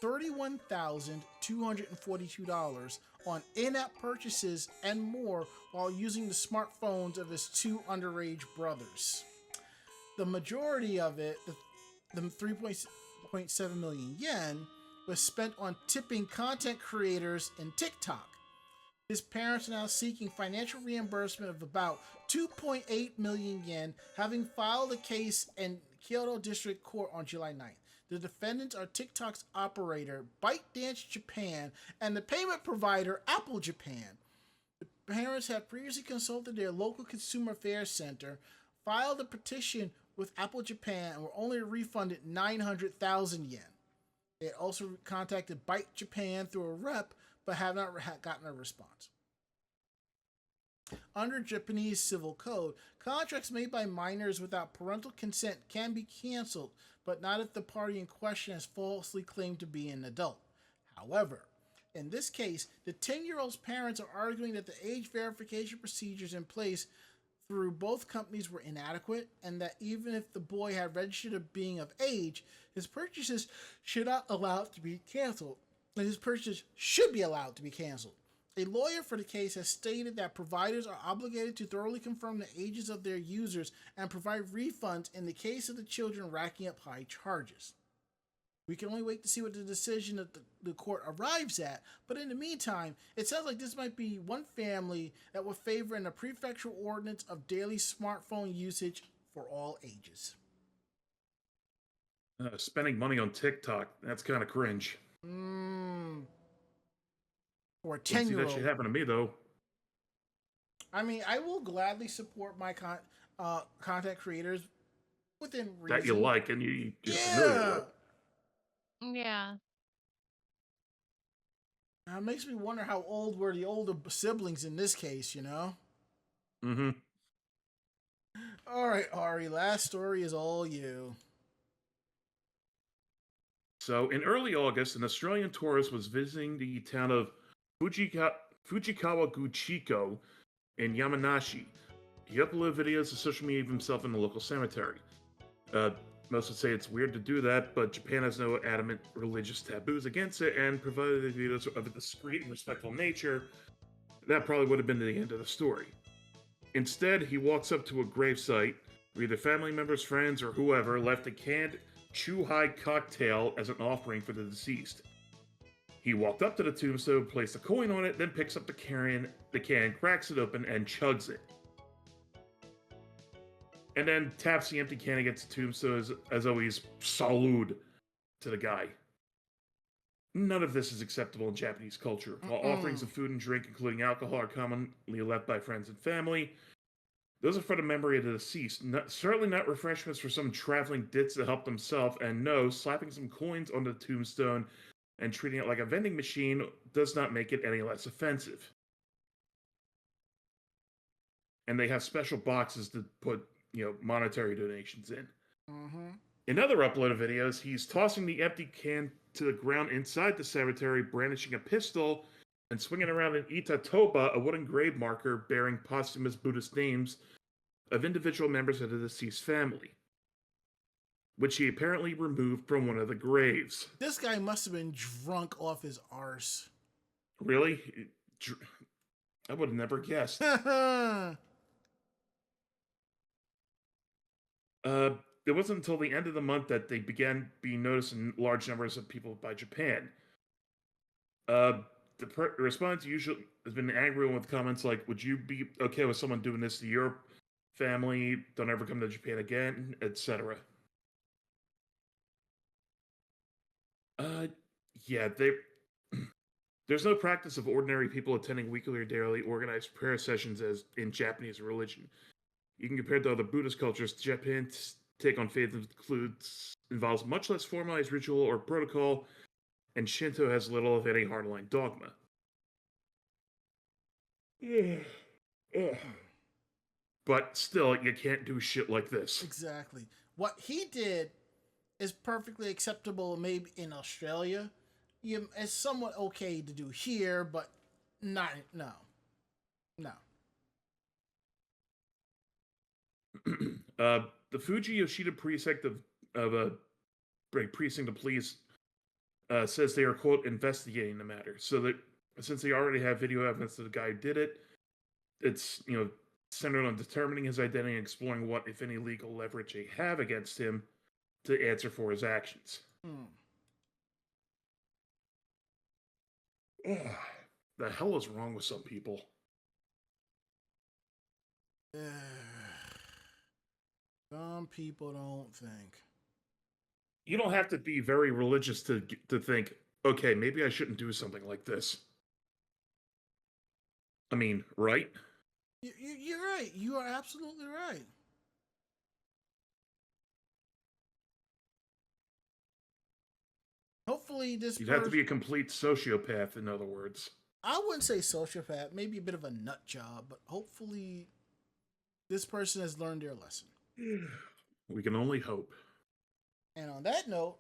S2: $31,242 on in-app purchases and more while using the smartphones of his two underage brothers. The majority of it, the 3.7 million yen, was spent on tipping content creators in TikTok. His parents are now seeking financial reimbursement of about 2.8 million yen, having filed a case in Kyoto District Court on July 9th. The defendants are TikTok's operator, ByteDance Japan, and the payment provider, Apple Japan. The parents have previously consulted their local consumer affairs center, filed a petition with Apple Japan, and were only refunded 900,000 yen. They had also contacted Byte Japan through a rep, but have not gotten a response. Under Japanese civil code, contracts made by minors without parental consent can be canceled, but not if the party in question has falsely claimed to be an adult. However, in this case, the 10-year-old's parents are arguing that the age verification procedures in place through both companies were inadequate, and that even if the boy had registered as being of age, his purchases should not allow it to be canceled. And his purchases should be allowed to be canceled. A lawyer for the case has stated that providers are obligated to thoroughly confirm the ages of their users and provide refunds in the case of the children racking up high charges. We can only wait to see what the decision of the court arrives at, but in the meantime, it sounds like this might be one family that will favor in a prefectural ordinance of daily smartphone usage for all ages.
S3: Spending money on TikTok, that's kind of cringe.
S2: For a
S3: Wouldn't see
S2: 10-year-old.
S3: that shit happen to me, though.
S2: I mean, I will gladly support my content creators within reason.
S3: That you like and you're familiar with.
S4: Yeah.
S2: Now, it makes me wonder how old were the older siblings in this case, you know?
S3: Mm-hmm.
S2: All right, Ari, last story is all you.
S3: So, in early August, an Australian tourist was visiting the town of Fujikawa Guchiko in Yamanashi. He uploaded videos to social media of himself in the local cemetery. Most would say it's weird to do that, but Japan has no adamant religious taboos against it, and provided the videos of a discreet and respectful nature, that probably would have been the end of the story. Instead, he walks up to a gravesite where either family members, friends, or whoever left a canned Chu-Hai cocktail as an offering for the deceased. He walked up to the tombstone, placed a coin on it, then picks up the can, cracks it open, and chugs it. And then taps the empty can against the tombstone as always, salud to the guy. None of this is acceptable in Japanese culture. While offerings of food and drink, including alcohol, are commonly left by friends and family, those are for the memory of the deceased. Certainly not refreshments for some traveling ditz to help themselves, and no, slapping some coins on the tombstone and treating it like a vending machine does not make it any less offensive. And they have special boxes to put, monetary donations in.
S2: Mm-hmm.
S3: In other uploaded videos, he's tossing the empty can to the ground inside the cemetery, brandishing a pistol, and swinging around an itatoba, a wooden grave marker bearing posthumous Buddhist names of individual members of the deceased family, which he apparently removed from one of the graves.
S2: This guy must have been drunk off his arse.
S3: Really? I would have never guessed. It wasn't until the end of the month that they began being noticed in large numbers of people by Japan. The response usually has been angry with comments like, would you be okay with someone doing this to your family? Don't ever come to Japan again, etc. There's no practice of ordinary people attending weekly or daily organized prayer sessions as in Japanese religion. You can compare it to other Buddhist cultures. Japan's take on faith involves much less formalized ritual or protocol, and Shinto has little of any hardline dogma. but still, you can't do shit like this.
S2: Exactly. What he did is perfectly acceptable maybe in Australia. It's somewhat okay to do here, but not, no.
S3: The Fuji Yoshida precinct of precinct of police says they are, quote, investigating the matter. So that since they already have video evidence that the guy did it, it's, centered on determining his identity and exploring what, if any, legal leverage they have against him to answer for his actions. The hell is wrong with some people?
S2: Some people don't think.
S3: You don't have to be very religious to think, okay, maybe I shouldn't do something like this. I mean, right?
S2: You're right. You are absolutely right. Hopefully this
S3: You'd have to be a complete sociopath, in other words.
S2: I wouldn't say sociopath, maybe a bit of a nut job, but hopefully this person has learned their lesson.
S3: We can only hope.
S2: And on that note,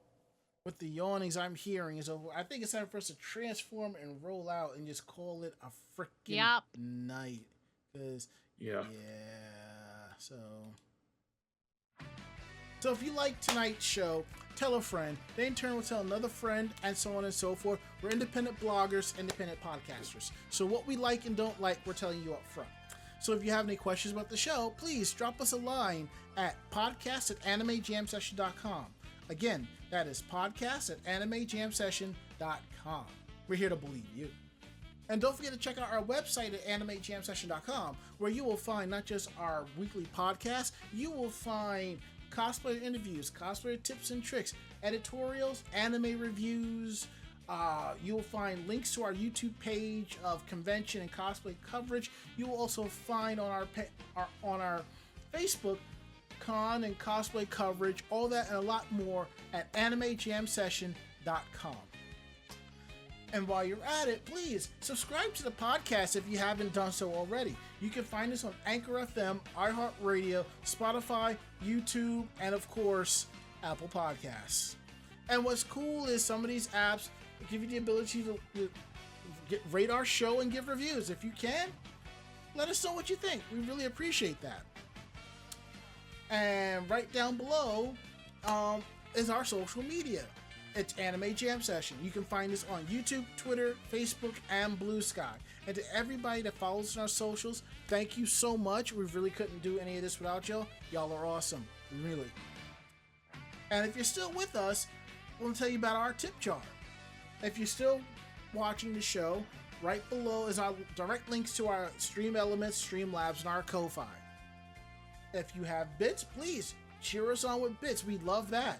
S2: with the yawnings I'm hearing is over, I think it's time for us to transform and roll out and just call it a freaking night. Because, So if you like tonight's show, tell a friend. They in turn will tell another friend, and so on and so forth. We're independent bloggers, independent podcasters. So what we like and don't like, we're telling you up front. So if you have any questions about the show, please drop us a line at podcast@animejamsession.com. Again, that is podcast@animejamsession.com. We're here to believe you. And don't forget to check out our website at animejamsession.com, where you will find not just our weekly podcast, you will find cosplay interviews, cosplay tips and tricks, editorials, anime reviews. You will find links to our YouTube page of convention and cosplay coverage. You will also find on our Facebook con and cosplay coverage, all that and a lot more at animejamsession.com. And while you're at it, please subscribe to the podcast if you haven't done so already. You can find us on Anchor FM, iHeartRadio, Spotify, YouTube, and of course, Apple Podcasts. And what's cool is some of these apps give you the ability to rate our show and give reviews. If you can, let us know what you think. We really appreciate that. And right down below is our social media. It's Anime Jam Session. You can find us on YouTube, Twitter, Facebook, and Blue Sky. And to everybody that follows us on our socials, thank you so much. We really couldn't do any of this without y'all. Y'all are awesome. Really. And if you're still with us, we'll tell you about our tip jar. If you're still watching the show, right below is our direct links to our Stream Elements, Streamlabs, and our Ko-Fi. If you have bits, please cheer us on with bits. We love that.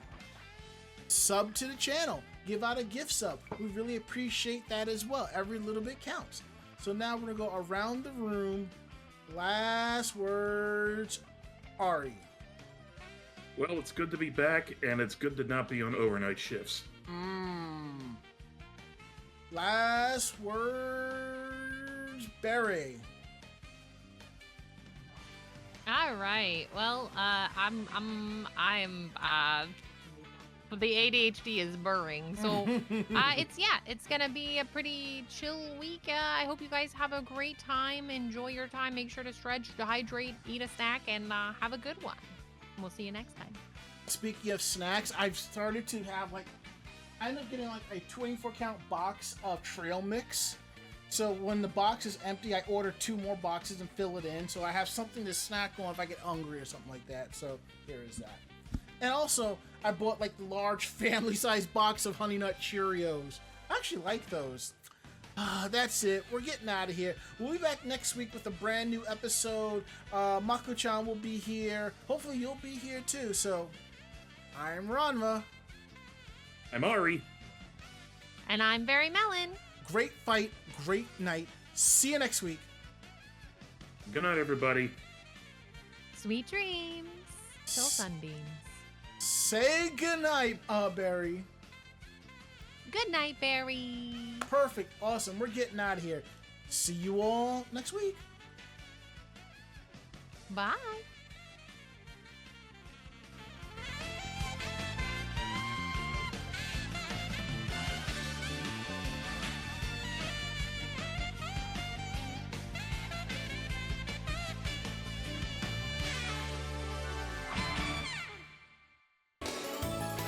S2: Sub to the channel. Give out a gift sub. We really appreciate that as well. Every little bit counts. So now we're going to go around the room. Last words, Ari.
S3: Well, it's good to be back, and it's good to not be on overnight shifts.
S2: Last words, Barry.
S4: All right. Well, the ADHD is burring, so it's gonna be a pretty chill week. I hope you guys have a great time. Enjoy your time. Make sure to stretch, hydrate, eat a snack, and have a good one. We'll see you next time.
S2: Speaking of snacks, I've started to have I end up getting a 24-count box of trail mix. So when the box is empty, I order 2 more boxes and fill it in. So I have something to snack on if I get hungry or something like that. So here is that. And also, I bought the large family-sized box of Honey Nut Cheerios. I actually like those. That's it. We're getting out of here. We'll be back next week with a brand new episode. Mako-chan will be here. Hopefully you'll be here too. So, I'm Ranma.
S3: I'm Ari.
S4: And I'm Barry Mellon.
S2: Great fight, great night. See you next week.
S3: Good night, everybody.
S4: Sweet dreams till sunbeams.
S2: Say goodnight, Barry.
S4: Good night, Barry.
S2: Perfect. Awesome. We're getting out of here. See you all next week.
S4: Bye.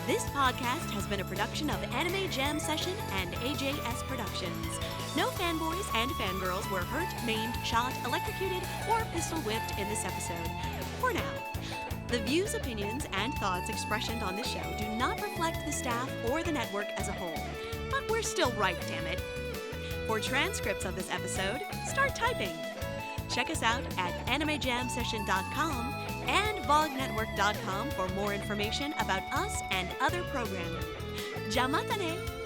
S1: This podcast has been a production of Anime Jam Session and AJS Productions. No fanboys and fangirls were hurt, maimed, shot, electrocuted, or pistol whipped in this episode. For now. The views, opinions, and thoughts expressed on this show do not reflect the staff or the network as a whole. But we're still right, damn it. For transcripts of this episode, start typing. Check us out at animejamsession.com and vognetwork.com for more information about us and other programming. Jamatane!